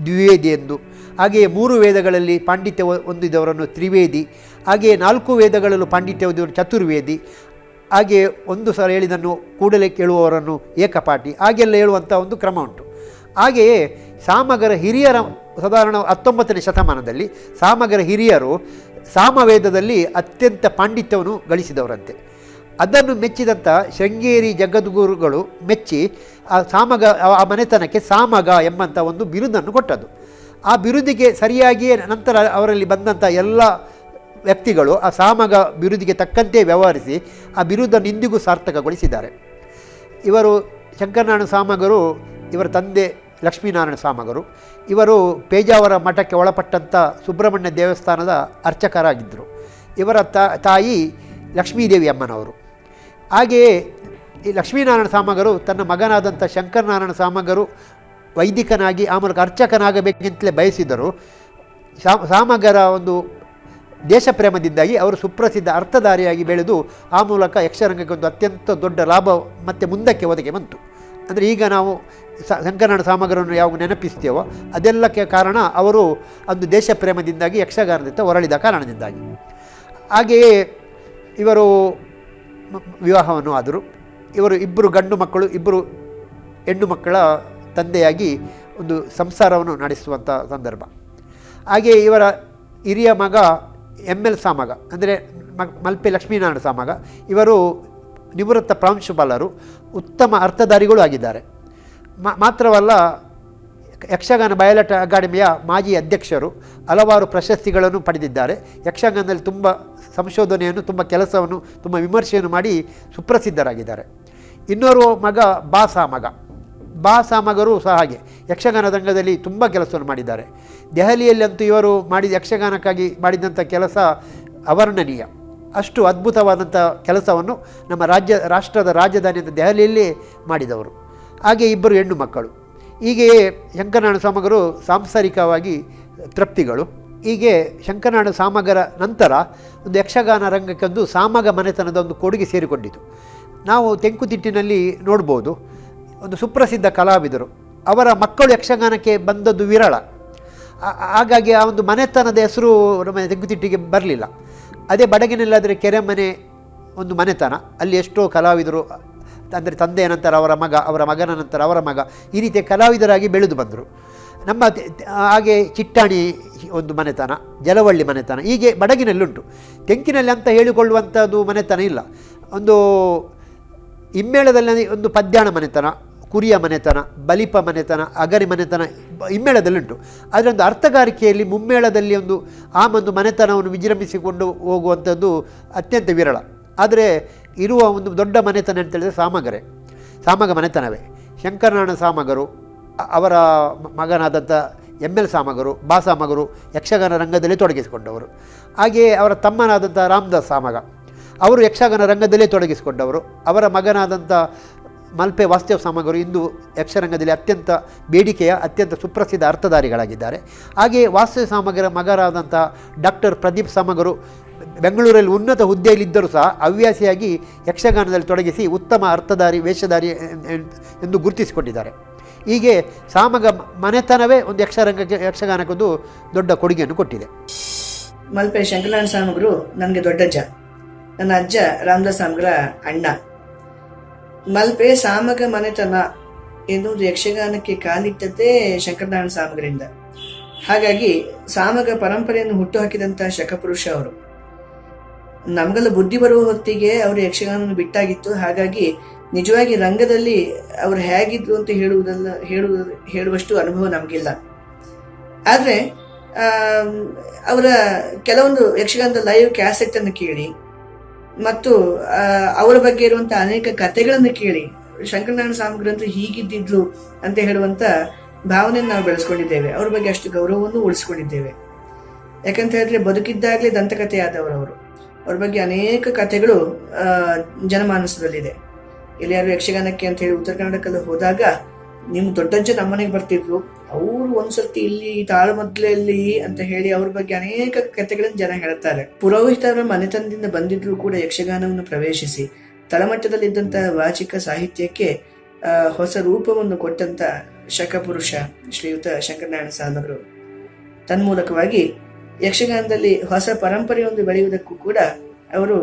ದ್ವಿವೇದಿ ಎಂದು, ಹಾಗೆಯೇ 3 ವೇದಗಳಲ್ಲಿ ಪಾಂಡಿತ್ಯ ಹೊಂದಿದವರನ್ನು ತ್ರಿವೇದಿ, ಹಾಗೆಯೇ 4 ವೇದಗಳಲ್ಲೂ ಪಾಂಡಿತ್ಯ ಹೊಂದಿದವರು ಚತುರ್ವೇದಿ, ಹಾಗೆಯೇ ಒಂದು ಸಲ ಹೇಳಿದನ್ನು ಕೂಡಲೇ ಕೇಳುವವರನ್ನು ಏಕಪಾಠಿ, ಹಾಗೆಲ್ಲ ಹೇಳುವಂಥ ಒಂದು ಕ್ರಮ ಉಂಟು. ಹಾಗೆಯೇ ಸಾಮಗರ ಹಿರಿಯರ ಸಾಧಾರಣ 19ನೇ ಶತಮಾನದಲ್ಲಿ ಸಾಮಗರ ಹಿರಿಯರು ಸಾಮವೇದದಲ್ಲಿ ಅತ್ಯಂತ ಪಾಂಡಿತ್ಯವನ್ನು ಗಳಿಸಿದವರಂತೆ. ಅದನ್ನು ಮೆಚ್ಚಿದಂಥ ಶೃಂಗೇರಿ ಜಗದ್ಗುರುಗಳು ಮೆಚ್ಚಿ ಆ ಮನೆತನಕ್ಕೆ ಸಾಮಗ ಎಂಬಂಥ ಒಂದು ಬಿರುದನ್ನು ಕೊಟ್ಟದ್ದು. ಆ ಬಿರುದಿಗೆ ಸರಿಯಾಗಿಯೇ ನಂತರ ಅವರಲ್ಲಿ ಬಂದಂಥ ಎಲ್ಲ ವ್ಯಕ್ತಿಗಳು ಆ ಸಾಮಗ ಬಿರುದಿಗೆ ತಕ್ಕಂತೆ ವ್ಯವಹರಿಸಿ ಆ ಬಿರುದನ್ನು ಇಂದಿಗೂ ಸಾರ್ಥಕಗೊಳಿಸಿದ್ದಾರೆ. ಇವರು ಶಂಕರನಾರಾಯಣ ಸಾಮಗರು, ಇವರ ತಂದೆ ಲಕ್ಷ್ಮೀನಾರಾಯಣ ಸಾಮಗರು, ಇವರು ಪೇಜಾವರ ಮಠಕ್ಕೆ ಒಳಪಟ್ಟಂಥ ಸುಬ್ರಹ್ಮಣ್ಯ ದೇವಸ್ಥಾನದ ಅರ್ಚಕರಾಗಿದ್ದರು. ಇವರ ತಾಯಿ ಲಕ್ಷ್ಮೀದೇವಿ ಅಮ್ಮನವರು. ಹಾಗೆಯೇ ಈ ಲಕ್ಷ್ಮೀನಾರಾಯಣ ಸಾಮಗರು ತನ್ನ ಮಗನಾದಂಥ ಶಂಕರನಾರಾಯಣ ಸಾಮಗರು ವೈದಿಕನಾಗಿ ಆ ಮೂಲಕ ಅರ್ಚಕನಾಗಬೇಕೆಂತಲೇ ಬಯಸಿದರು. ಸಾಮಗರ ಒಂದು ದೇಶ ಪ್ರೇಮದಿಂದಾಗಿ ಅವರು ಸುಪ್ರಸಿದ್ಧ ಅರ್ಥಧಾರಿಯಾಗಿ ಬೆಳೆದು ಆ ಮೂಲಕ ಯಕ್ಷರಂಗಕ್ಕೆ ಒಂದು ಅತ್ಯಂತ ದೊಡ್ಡ ಲಾಭ ಮತ್ತು ಮುಂದಕ್ಕೆ ಒದಗಿ ಬಂತು. ಅಂದರೆ ಈಗ ನಾವು ಶಂಕರನಾರಾಯಣ ಸಾಮಗರನ್ನು ಯಾವಾಗ ನೆನಪಿಸ್ತೇವೋ ಅದೆಲ್ಲಕ್ಕೆ ಕಾರಣ ಅವರು ಒಂದು ದೇಶ ಪ್ರೇಮದಿಂದಾಗಿ ಯಕ್ಷಗಾನದಿಂದ ಹೊರಳಿದ ಕಾರಣದಿಂದಾಗಿ. ಹಾಗೆಯೇ ಇವರು ವಿವಾಹವನ್ನು ಆದರು. ಇವರು ಇಬ್ಬರು ಗಂಡು ಮಕ್ಕಳು, ಇಬ್ಬರು ಹೆಣ್ಣು ಮಕ್ಕಳ ತಂದೆಯಾಗಿ ಒಂದು ಸಂಸಾರವನ್ನು ನಡೆಸುವಂಥ ಸಂದರ್ಭ. ಹಾಗೆಯೇ ಇವರ ಹಿರಿಯ ಮಗ ML ಸಾಮಗ, ಅಂದರೆ ಮಲ್ಪೆ ಲಕ್ಷ್ಮೀನಾರಾಯಣ ಸಾಮಗ, ಇವರು ನಿವೃತ್ತ ಪ್ರಾಂಶುಪಾಲರು, ಉತ್ತಮ ಅರ್ಥಧಾರಿಗಳು ಆಗಿದ್ದಾರೆ. ಮಾತ್ರವಲ್ಲ, ಯಕ್ಷಗಾನ ಬಯಲಾಟ ಅಕಾಡೆಮಿಯ ಮಾಜಿ ಅಧ್ಯಕ್ಷರು, ಹಲವಾರು ಪ್ರಶಸ್ತಿಗಳನ್ನು ಪಡೆದಿದ್ದಾರೆ. ಯಕ್ಷಗಾನದಲ್ಲಿ ತುಂಬ ಸಂಶೋಧನೆಯನ್ನು, ತುಂಬ ಕೆಲಸವನ್ನು, ತುಂಬ ವಿಮರ್ಶೆಯನ್ನು ಮಾಡಿ ಸುಪ್ರಸಿದ್ಧರಾಗಿದ್ದಾರೆ. ಇನ್ನೋರ್ವ ಮಗ ಬಾ ಸಾಮಗರು ಸಹ ಹಾಗೆ ಯಕ್ಷಗಾನ ರಂಗದಲ್ಲಿ ತುಂಬ ಕೆಲಸವನ್ನು ಮಾಡಿದ್ದಾರೆ. ದೆಹಲಿಯಲ್ಲಂತೂ ಇವರು ಯಕ್ಷಗಾನಕ್ಕಾಗಿ ಮಾಡಿದಂಥ ಕೆಲಸ ಅವರ್ಣನೀಯ. ಅಷ್ಟು ಅದ್ಭುತವಾದಂಥ ಕೆಲಸವನ್ನು ನಮ್ಮ ರಾಷ್ಟ್ರದ ರಾಜಧಾನಿಯಾದ ದೆಹಲಿಯಲ್ಲೇ ಮಾಡಿದವರು. ಹಾಗೆ ಇಬ್ಬರು ಹೆಣ್ಣು ಮಕ್ಕಳು. ಹೀಗೆಯೇ ಶಂಕರನಾರಾಯಣ ಸಾಮಗರು ಸಾಂಸಾರಿಕವಾಗಿ ತೃಪ್ತಿಗಳು. ಹೀಗೆ ಶಂಕರನಾರಾಯಣ ಸಾಮಗರ ನಂತರ ಒಂದು ಯಕ್ಷಗಾನ ರಂಗಕ್ಕೆ ಒಂದು ಸಾಮಗ ಮನೆತನದ ಒಂದು ಕೊಡುಗೆ ಸೇರಿಕೊಂಡಿತು. ನಾವು ತೆಂಕುತಿಟ್ಟಿನಲ್ಲಿ ನೋಡ್ಬೋದು, ಒಂದು ಸುಪ್ರಸಿದ್ಧ ಕಲಾವಿದರು, ಅವರ ಮಕ್ಕಳು ಯಕ್ಷಗಾನಕ್ಕೆ ಬಂದದ್ದು ವಿರಳ. ಹಾಗಾಗಿ ಆ ಒಂದು ಮನೆತನದ ಹೆಸರು ನಮ್ಮ ತೆಂಕುತಿಟ್ಟಿಗೆ ಬರಲಿಲ್ಲ. ಅದೇ ಬಡಗಿನಲ್ಲಾದರೆ ಕೆರೆಮನೆ ಒಂದು ಮನೆತನ, ಅಲ್ಲಿ ಎಷ್ಟೋ ಕಲಾವಿದರು, ಅಂದರೆ ತಂದೆಯ ನಂತರ ಅವರ ಮಗ, ಅವರ ಮಗನ ನಂತರ ಅವರ ಮಗ, ಈ ರೀತಿಯ ಕಲಾವಿದರಾಗಿ ಬೆಳೆದು ಬಂದರು. ನಮ್ಮ ಹಾಗೆ ಚಿಟ್ಟಾಣಿ ಒಂದು ಮನೆತನ, ಜಲವಳ್ಳಿ ಮನೆತನ, ಹೀಗೆ ಬಡಗಿನಲ್ಲುಂಟು. ತೆಂಕಿನಲ್ಲಿ ಅಂತ ಹೇಳಿಕೊಳ್ಳುವಂಥದ್ದು ಮನೆತನ ಇಲ್ಲ. ಒಂದು ಹಿಮ್ಮೇಳದಲ್ಲಿ ಒಂದು ಪದ್ಯಾಣ ಮನೆತನ, ಕುರಿಯ ಮನೆತನ, ಬಲಿಪ ಮನೆತನ, ಅಗರಿ ಮನೆತನ ಹಿಮ್ಮೇಳದಲ್ಲುಂಟು. ಆದರೆ ಒಂದು ಅರ್ಥಗಾರಿಕೆಯಲ್ಲಿ ಮುಮ್ಮೇಳದಲ್ಲಿ ಒಂದು ಮನೆತನವನ್ನು ವಿಜೃಂಭಿಸಿಕೊಂಡು ಹೋಗುವಂಥದ್ದು ಅತ್ಯಂತ ವಿರಳ. ಆದರೆ ಇರುವ ಒಂದು ದೊಡ್ಡ ಮನೆತನ ಅಂತ ಹೇಳಿದರೆ ಸಾಮಗ ಮನೆತನವೇ. ಶಂಕರನಾರಾಯಣ ಸಾಮಗರು, ಅವರ ಮಗನಾದಂಥ ML ಸಾಮಗರು, ಬಾ ಸಾಮಗರು ಯಕ್ಷಗಾನ ರಂಗದಲ್ಲಿ ತೊಡಗಿಸಿಕೊಂಡವರು. ಹಾಗೆಯೇ ಅವರ ತಮ್ಮನಾದಂಥ ರಾಮದಾಸ್ ಸಾಮಗ, ಅವರು ಯಕ್ಷಗಾನ ರಂಗದಲ್ಲೇ ತೊಡಗಿಸಿಕೊಂಡವರು. ಅವರ ಮಗನಾದಂಥ ಮಲ್ಪೆ ವಾಸ್ತವ ಸಾಮಗರು ಇಂದು ಯಕ್ಷರಂಗದಲ್ಲಿ ಅತ್ಯಂತ ಬೇಡಿಕೆಯ, ಅತ್ಯಂತ ಸುಪ್ರಸಿದ್ಧ ಅರ್ಥಧಾರಿಗಳಾಗಿದ್ದಾರೆ. ಹಾಗೆಯೇ ವಾಸ್ತವ ಸಾಮಗರ ಮಗರಾದಂಥ ಡಾಕ್ಟರ್ ಪ್ರದೀಪ್ ಸಾಮಗರು ಬೆಂಗಳೂರಲ್ಲಿ ಉನ್ನತ ಹುದ್ದೆಯಲ್ಲಿದ್ದರೂ ಸಹ ಹವ್ಯಾಸಿಯಾಗಿ ಯಕ್ಷಗಾನದಲ್ಲಿ ತೊಡಗಿಸಿ ಉತ್ತಮ ಅರ್ಥಧಾರಿ, ವೇಷಧಾರಿ ಎಂದು ಗುರುತಿಸಿಕೊಂಡಿದ್ದಾರೆ. ಹೀಗೆ ಸಾಮಗ ಮನೆತನವೇ ಒಂದು ಯಕ್ಷಗಾನಕ್ಕೊಂದು ದೊಡ್ಡ ಕೊಡುಗೆಯನ್ನು ಕೊಟ್ಟಿದೆ. ಮಲ್ಪೆ ಶಂಕರನಾರಾಯಣ ಸಾಮಗರು ನನಗೆ ದೊಡ್ಡಜ್ಜ. ನನ್ನ ಅಜ್ಜ ರಾಮದಾಸ್ ಸಾಮಗರ ಅಣ್ಣ. ಮಲ್ಪೆ ಸಾಮಗ ಮನೆತನ ಎನ್ನುವುದು ಯಕ್ಷಗಾನಕ್ಕೆ ಕಾಲಿಟ್ಟದ್ದೇ ಶಂಕರನಾರಾಯಣ ಸಾಮಗರಿಂದ. ಹಾಗಾಗಿ ಸಾಮಗ ಪರಂಪರೆಯನ್ನು ಹುಟ್ಟುಹಾಕಿದಂತಹ ಶಕಪುರುಷ ಅವರು. ನಮಗೆಲ್ಲ ಬುದ್ಧಿ ಬರುವ ಹೊತ್ತಿಗೆ ಅವರು ಯಕ್ಷಗಾನವನ್ನು ಬಿಟ್ಟಾಗಿತ್ತು. ಹಾಗಾಗಿ ನಿಜವಾಗಿ ರಂಗದಲ್ಲಿ ಅವರು ಹೇಗಿದ್ರು ಅಂತ ಹೇಳುವಷ್ಟು ಅನುಭವ ನಮಗಿಲ್ಲ. ಆದರೆ ಅವರ ಕೆಲವೊಂದು ಯಕ್ಷಗಾನದ ಲೈವ್ ಕ್ಯಾಸೆಟ್ ಅನ್ನು ಕೇಳಿ ಮತ್ತು ಅವರ ಬಗ್ಗೆ ಇರುವಂತಹ ಅನೇಕ ಕಥೆಗಳನ್ನು ಕೇಳಿ ಶಂಕರನಾರಾಯಣ ಸಾಮಗರಂತೂ ಹೀಗಿದ್ದಿದ್ರು ಅಂತ ಹೇಳುವಂತ ಭಾವನೆಯನ್ನು ನಾವು ಬೆಳೆಸ್ಕೊಂಡಿದ್ದೇವೆ. ಅವ್ರ ಬಗ್ಗೆ ಅಷ್ಟು ಗೌರವವನ್ನು ಉಳಿಸ್ಕೊಂಡಿದ್ದೇವೆ. ಯಾಕಂತ ಹೇಳಿದ್ರೆ ಬದುಕಿದ್ದಾಗಲೇ ದಂತಕಥೆ ಆದವರು ಅವರು. ಅವ್ರ ಬಗ್ಗೆ ಅನೇಕ ಕಥೆಗಳು ಜನಮಾನಸದಲ್ಲಿದೆ. ಇಲ್ಲಿ ಯಾರು ಯಕ್ಷಗಾನಕ್ಕೆ ಅಂತ ಹೇಳಿ ಉತ್ತರ ಕನ್ನಡಕ್ಕೆಲ್ಲ ಹೋದಾಗ ನಿಮ್ಮ ದೊಡ್ಡಜ್ಜ ನಮ್ಮನೆಗೆ ಬರ್ತಿದ್ರು, ಅವರು ಒಂದ್ಸರ್ತಿ ಇಲ್ಲಿ ತಾಳಮದ್ಲೆಯಲ್ಲಿ ಅಂತ ಹೇಳಿ ಅವ್ರ ಬಗ್ಗೆ ಅನೇಕ ಕಥೆಗಳನ್ನು ಜನ ಹೇಳ್ತಾರೆ. ಪುರೋಹಿತರ ಮನೆತನದಿಂದ ಬಂದಿದ್ರು ಕೂಡ ಯಕ್ಷಗಾನವನ್ನು ಪ್ರವೇಶಿಸಿ ತಳಮಟ್ಟದಲ್ಲಿದ್ದಂತಹ ವಾಚಿಕ ಸಾಹಿತ್ಯಕ್ಕೆ ಹೊಸ ರೂಪವನ್ನು ಕೊಟ್ಟಂತ ಶಕಪುರುಷ ಶ್ರೀಯುತ ಶಂಕರನಾರಾಯಣ ಸಾಮಗರು ತನ್ಮೂಲಕವಾಗಿ ಯಕ್ಷಗಾನದಲ್ಲಿ ಹೊಸ ಪರಂಪರೆಯೊಂದು ಬೆಳೆಯುವುದಕ್ಕೂ ಕೂಡ ಅವರು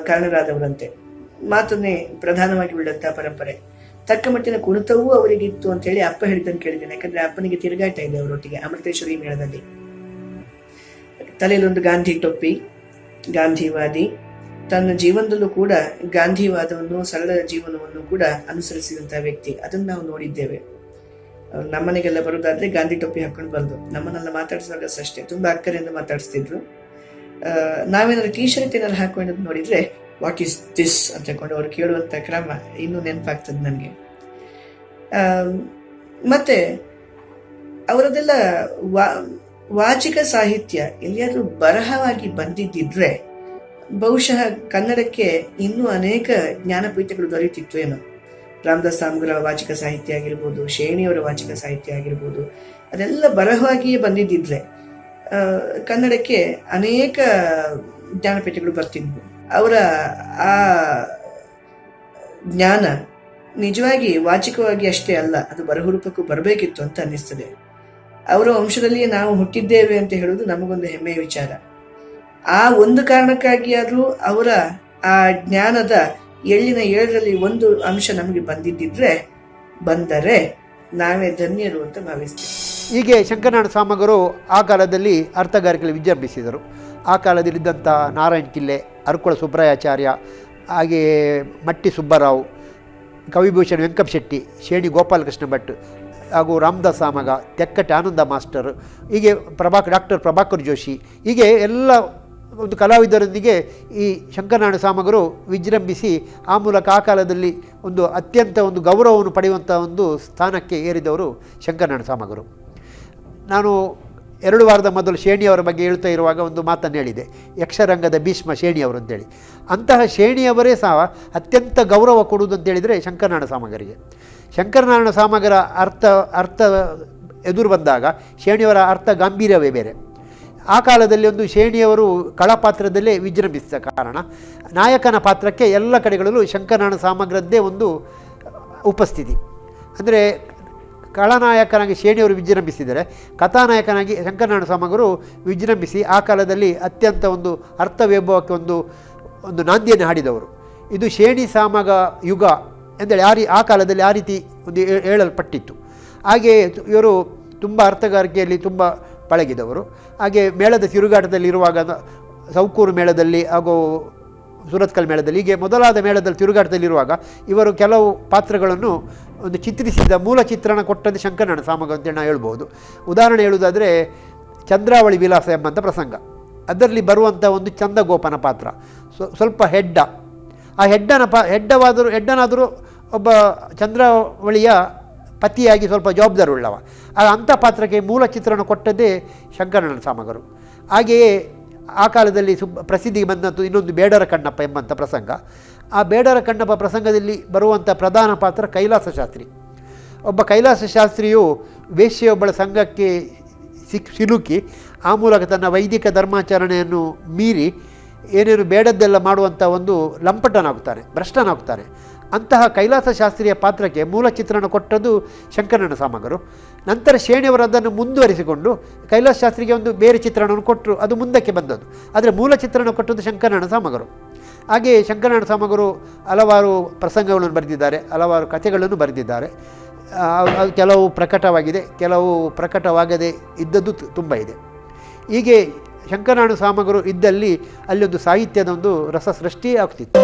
ಕಾರಣರಾದವರಂತೆ. ಮಾತನ್ನೇ ಪ್ರಧಾನವಾಗಿ ಉಳ್ಳಂತಹ ಪರಂಪರೆ. ತಕ್ಕ ಮಟ್ಟಿನ ಕುಣಿತವೂ ಅವರಿಗಿತ್ತು ಅಂತ ಹೇಳಿ ಅಪ್ಪ ಹೇಳಿದ್ದನ್ನು ಕೇಳಿದ್ದೇನೆ. ಯಾಕಂದ್ರೆ ಅಪ್ಪನಿಗೆ ತಿರುಗಾಟ ಇದೆ ಅವರೊಟ್ಟಿಗೆ ಅಮೃತೇಶ್ವರಿ ಮೇಳದಲ್ಲಿ. ತಲೆಯಲ್ಲೊಂದು ಗಾಂಧಿ ಟೊಪ್ಪಿ, ಗಾಂಧಿವಾದಿ, ತನ್ನ ಜೀವನದಲ್ಲೂ ಕೂಡ ಗಾಂಧಿವಾದವನ್ನು, ಸರಳ ಜೀವನವನ್ನು ಕೂಡ ಅನುಸರಿಸಿದಂತಹ ವ್ಯಕ್ತಿ. ಅದನ್ನು ನಾವು ನೋಡಿದ್ದೇವೆ. ನಮ್ಮನೆಗೆಲ್ಲ ಬರೋದಾದ್ರೆ ಗಾಂಧಿ ಟೊಪ್ಪಿ ಹಾಕೊಂಡು ಬಂದು ನಮ್ಮನ್ನೆಲ್ಲ ಮಾತಾಡಿಸುವಾಗ ಅಷ್ಟೇ ತುಂಬಾ ಅಕ್ಕರಿಂದ ಮಾತಾಡಿಸ್ತಿದ್ರು. ನಾವೇನಾದ್ರು ಟೀ ಶರ್ಟ್ ಏನಾದ್ರು ಹಾಕೊಂಡು ನೋಡಿದ್ರೆ ವಾಟ್ ಈಸ್ ದಿಸ್ ಅಂತ ಹೇಳ್ಕೊಂಡು ಅವ್ರು ಕೇಳುವಂತ ಕ್ರಮ ಇನ್ನೂ ನೆನಪಾಗ್ತದೆ ನನಗೆ. ಮತ್ತೆ ಅವರದೆಲ್ಲ ವಾಚಿಕ ಸಾಹಿತ್ಯ ಎಲ್ಲಿಯಾದ್ರೂ ಬರಹವಾಗಿ ಬಂದಿದ್ದಿದ್ರೆ ಬಹುಶಃ ಕನ್ನಡಕ್ಕೆ ಇನ್ನೂ ಅನೇಕ ಜ್ಞಾನಪೀಠಗಳು ದೊರೆಯುತ್ತಿತ್ತು ಏನೋ. ರಾಮದಾಸ್ ಸಾಮಗ್ರ ವಾಚಿಕ ಸಾಹಿತ್ಯ ಆಗಿರ್ಬೋದು, ಶೇಣಿಯವರ ವಾಚಿಕ ಸಾಹಿತ್ಯ ಆಗಿರ್ಬೋದು, ಅದೆಲ್ಲ ಬರಹವಾಗಿಯೇ ಬಂದಿದ್ದಿದ್ರೆ ಕನ್ನಡಕ್ಕೆ ಅನೇಕ ಜ್ಞಾನಪೀಠಗಳು ಬರ್ತಿದ್ವು. ಅವರ ಆ ಜ್ಞಾನ ನಿಜವಾಗಿ ವಾಚಿಕವಾಗಿ ಅಷ್ಟೇ ಅಲ್ಲ, ಅದು ಬರಹ ರೂಪಕ್ಕೂ ಬರಬೇಕಿತ್ತು ಅಂತ ಅನ್ನಿಸ್ತದೆ. ಅವರ ವಂಶದಲ್ಲಿಯೇ ನಾವು ಹುಟ್ಟಿದ್ದೇವೆ ಅಂತ ಹೇಳುವುದು ನಮಗೊಂದು ಹೆಮ್ಮೆಯ ವಿಚಾರ. ಆ ಒಂದು ಕಾರಣಕ್ಕಾಗಿಯಾದರೂ ಅವರ ಆ ಜ್ಞಾನದ ಎಳ್ಳಿನ ಏಳರಲ್ಲಿ ಒಂದು ಅಂಶ ನಮಗೆ ಬಂದರೆ ನಾವೇ ಧನ್ಯರು ಅಂತ ಭಾವಿಸ್ತೀವಿ. ಹೀಗೆ ಶಂಕರನಾರಾಯಣ ಸಾಮಗರು ಆ ಕಾಲದಲ್ಲಿ ಅರ್ಥಗಾರಿಕೆಯಲ್ಲಿ ವಿಜೃಂಭಿಸಿದರು. ಆ ಕಾಲದಲ್ಲಿದ್ದಂಥ ನಾರಾಯಣ ಕಿಲ್ಲೆ, ಅರ್ಕೊಳ ಸುಬ್ರಾಯಾಚಾರ್ಯ, ಹಾಗೆಯೇ ಮಟ್ಟಿ ಸುಬ್ಬರಾವ್, ಕವಿಭೂಷಣ್ ವೆಂಕಟ ಶೆಟ್ಟಿ, ಶೇಣಿ ಗೋಪಾಲಕೃಷ್ಣ ಭಟ್ ಹಾಗೂ ರಾಮದಾಸ್ ಸಾಮಗ, ತೆಕ್ಕಟ್ಟೆ ಆನಂದ ಮಾಸ್ಟರ್, ಹೀಗೆ ಡಾಕ್ಟರ್ ಪ್ರಭಾಕರ್ ಜೋಶಿ, ಹೀಗೆ ಎಲ್ಲ ಒಂದು ಕಲಾವಿದರೊಂದಿಗೆ ಈ ಶಂಕರನಾರಾಯಣ ಸಾಮಗರು ವಿಜೃಂಭಿಸಿ ಆ ಮೂಲಕ ಆ ಕಾಲದಲ್ಲಿ ಒಂದು ಅತ್ಯಂತ ಒಂದು ಗೌರವವನ್ನು ಪಡೆಯುವಂಥ ಒಂದು ಸ್ಥಾನಕ್ಕೆ ಏರಿದವರು ಶಂಕರನಾರಾಯಣ ಸಾಮಗರು. ನಾನು 2 ವಾರದ ಮೊದಲು ಶೇಣಿಯವರ ಬಗ್ಗೆ ಹೇಳ್ತಾ ಇರುವಾಗ ಒಂದು ಮಾತನ್ನು ಹೇಳಿದೆ, ಯಕ್ಷರಂಗದ ಭೀಷ್ಮ ಶೇಣಿಯವರು ಅಂತೇಳಿ. ಅಂತಹ ಶೇಣಿಯವರೇ ಸಹ ಅತ್ಯಂತ ಗೌರವ ಕೊಡುವುದು ಅಂತೇಳಿದರೆ ಶಂಕರನಾರಾಯಣ ಸಾಮಗರಿಗೆ. ಶಂಕರನಾರಾಯಣ ಸಾಮಗರ ಅರ್ಥ ಎದುರು ಬಂದಾಗ ಶೇಣಿಯವರ ಅರ್ಥ ಗಾಂಭೀರ್ಯವೇ ಬೇರೆ. ಆ ಕಾಲದಲ್ಲಿ ಒಂದು ಶೇಣಿಯವರು ಕಳಾಪಾತ್ರದಲ್ಲೇ ವಿಜೃಂಭಿಸಿದ ಕಾರಣ ನಾಯಕನ ಪಾತ್ರಕ್ಕೆ ಎಲ್ಲ ಕಡೆಗಳಲ್ಲೂ ಶಂಕರನಾರಾಯಣ ಸಾಮಗ್ರದ್ದೇ ಒಂದು ಉಪಸ್ಥಿತಿ. ಅಂದರೆ ಖಳನಾಯಕನಾಗಿ ಶೇಣಿಯವರು ವಿಜೃಂಭಿಸಿದರೆ, ಕಥಾನಾಯಕನಾಗಿ ಶಂಕರನಾರಾಯಣ ಸಾಮಗರು ವಿಜೃಂಭಿಸಿ ಆ ಕಾಲದಲ್ಲಿ ಅತ್ಯಂತ ಒಂದು ಅರ್ಥವೈಭವಕ್ಕೆ ಒಂದು ನಾಂದಿಯನ್ನು ಹಾಡಿದವರು. ಇದು ಶೇಣಿ ಸಾಮಗ ಯುಗ ಎಂದೇಳಿ ಆ ಕಾಲದಲ್ಲಿ ಆ ರೀತಿ ಒಂದು ಹೇಳಲ್ಪಟ್ಟಿತ್ತು. ಹಾಗೆಯೇ ಇವರು ತುಂಬ ಅರ್ಥಗಾರಿಕೆಯಲ್ಲಿ ತುಂಬ ಪಳಗಿದವರು. ಹಾಗೆ ಮೇಳದ ತಿರುಗಾಟದಲ್ಲಿರುವಾಗ ಸೌಕೂರು ಮೇಳದಲ್ಲಿ ಹಾಗೂ ಸುರತ್ಕಲ್ ಮೇಳದಲ್ಲಿ, ಹೀಗೆ ಮೊದಲಾದ ಮೇಳದಲ್ಲಿ ತಿರುಗಾಟದಲ್ಲಿರುವಾಗ ಇವರು ಕೆಲವು ಪಾತ್ರಗಳನ್ನು ಒಂದು ಚಿತ್ರಿಸಿದ ಮೂಲ ಚಿತ್ರಣ ಕೊಟ್ಟದ್ದು ಶಂಕರನಾರಾಯಣ ಸಾಮಗ ಅಂತೇಳಿ ನಾವು ಹೇಳ್ಬೋದು. ಉದಾಹರಣೆ ಹೇಳುವುದಾದರೆ ಚಂದ್ರಾವಳಿ ವಿಲಾಸ ಎಂಬಂಥ ಪ್ರಸಂಗ, ಅದರಲ್ಲಿ ಬರುವಂಥ ಒಂದು ಚಂದಗೋಪನ ಪಾತ್ರ ಸ್ವಲ್ಪ ಆ ಹೆಡ್ಡನಾದರೂ ಒಬ್ಬ ಚಂದ್ರಾವಳಿಯ ಪತಿಯಾಗಿ ಸ್ವಲ್ಪ ಜವಾಬ್ದಾರಿ ಉಳ್ಳವ. ಅಂಥ ಪಾತ್ರಕ್ಕೆ ಮೂಲ ಚಿತ್ರಣ ಕೊಟ್ಟದ್ದೇ ಶಂಕರನಾರಾಯಣ ಸಾಮಗರು. ಹಾಗೆಯೇ ಆ ಕಾಲದಲ್ಲಿ ಪ್ರಸಿದ್ಧಿಗೆ ಬಂದಂಥ ಇನ್ನೊಂದು ಬೇಡರ ಕಣ್ಣಪ್ಪ ಎಂಬಂಥ ಪ್ರಸಂಗ. ಆ ಬೇಡರ ಕಣ್ಣಪ್ಪ ಪ್ರಸಂಗದಲ್ಲಿ ಬರುವಂಥ ಪ್ರಧಾನ ಪಾತ್ರ ಕೈಲಾಸ ಶಾಸ್ತ್ರಿ. ಒಬ್ಬ ಕೈಲಾಸ ಶಾಸ್ತ್ರಿಯು ವೇಶ್ಯೆಯೊಬ್ಬಳ ಸಂಘಕ್ಕೆ ಸಿಲುಕಿ ಆ ಮೂಲಕ ತನ್ನ ವೈದಿಕ ಧರ್ಮಾಚರಣೆಯನ್ನು ಮೀರಿ ಏನೇನು ಬೇಡದ್ದೆಲ್ಲ ಮಾಡುವಂಥ ಒಂದು ಲಂಪಟನಾಗ್ತಾನೆ, ಭ್ರಷ್ಟನಾಗ್ತಾನೆ. ಅಂತಹ ಕೈಲಾಸ ಶಾಸ್ತ್ರಿಯ ಪಾತ್ರಕ್ಕೆ ಮೂಲ ಚಿತ್ರಣ ಕೊಟ್ಟದ್ದು ಶಂಕರನಾರಾಯಣ ಸಾಮಗರು. ನಂತರ ಶೇಣಿಯವರು ಅದನ್ನು ಮುಂದುವರಿಸಿಕೊಂಡು ಕೈಲಾಸ ಶಾಸ್ತ್ರಿಗೆ ಒಂದು ಬೇರೆ ಚಿತ್ರಣವನ್ನು ಕೊಟ್ಟರು, ಅದು ಮುಂದಕ್ಕೆ ಬಂದದ್ದು. ಆದರೆ ಮೂಲ ಚಿತ್ರಣ ಕೊಟ್ಟದ್ದು ಶಂಕರನಾರಾಯಣ ಸಾಮಗರು. ಹಾಗೆಯೇ ಶಂಕರನಾರಾಯಣ ಸಾಮಗರು ಹಲವಾರು ಪ್ರಸಂಗಗಳನ್ನು ಬರೆದಿದ್ದಾರೆ, ಹಲವಾರು ಕಥೆಗಳನ್ನು ಬರೆದಿದ್ದಾರೆ. ಕೆಲವು ಪ್ರಕಟವಾಗಿದೆ, ಕೆಲವು ಪ್ರಕಟವಾಗದೇ ಇದ್ದದ್ದು ತುಂಬ ಇದೆ. ಹೀಗೆ ಶಂಕರನಾರಾಯಣ ಸಾಮಗರು ಇದ್ದಲ್ಲಿ ಅಲ್ಲಿ ಒಂದು ಸಾಹಿತ್ಯದ ಒಂದು ರಸ ಸೃಷ್ಟಿ ಆಗ್ತಿತ್ತು.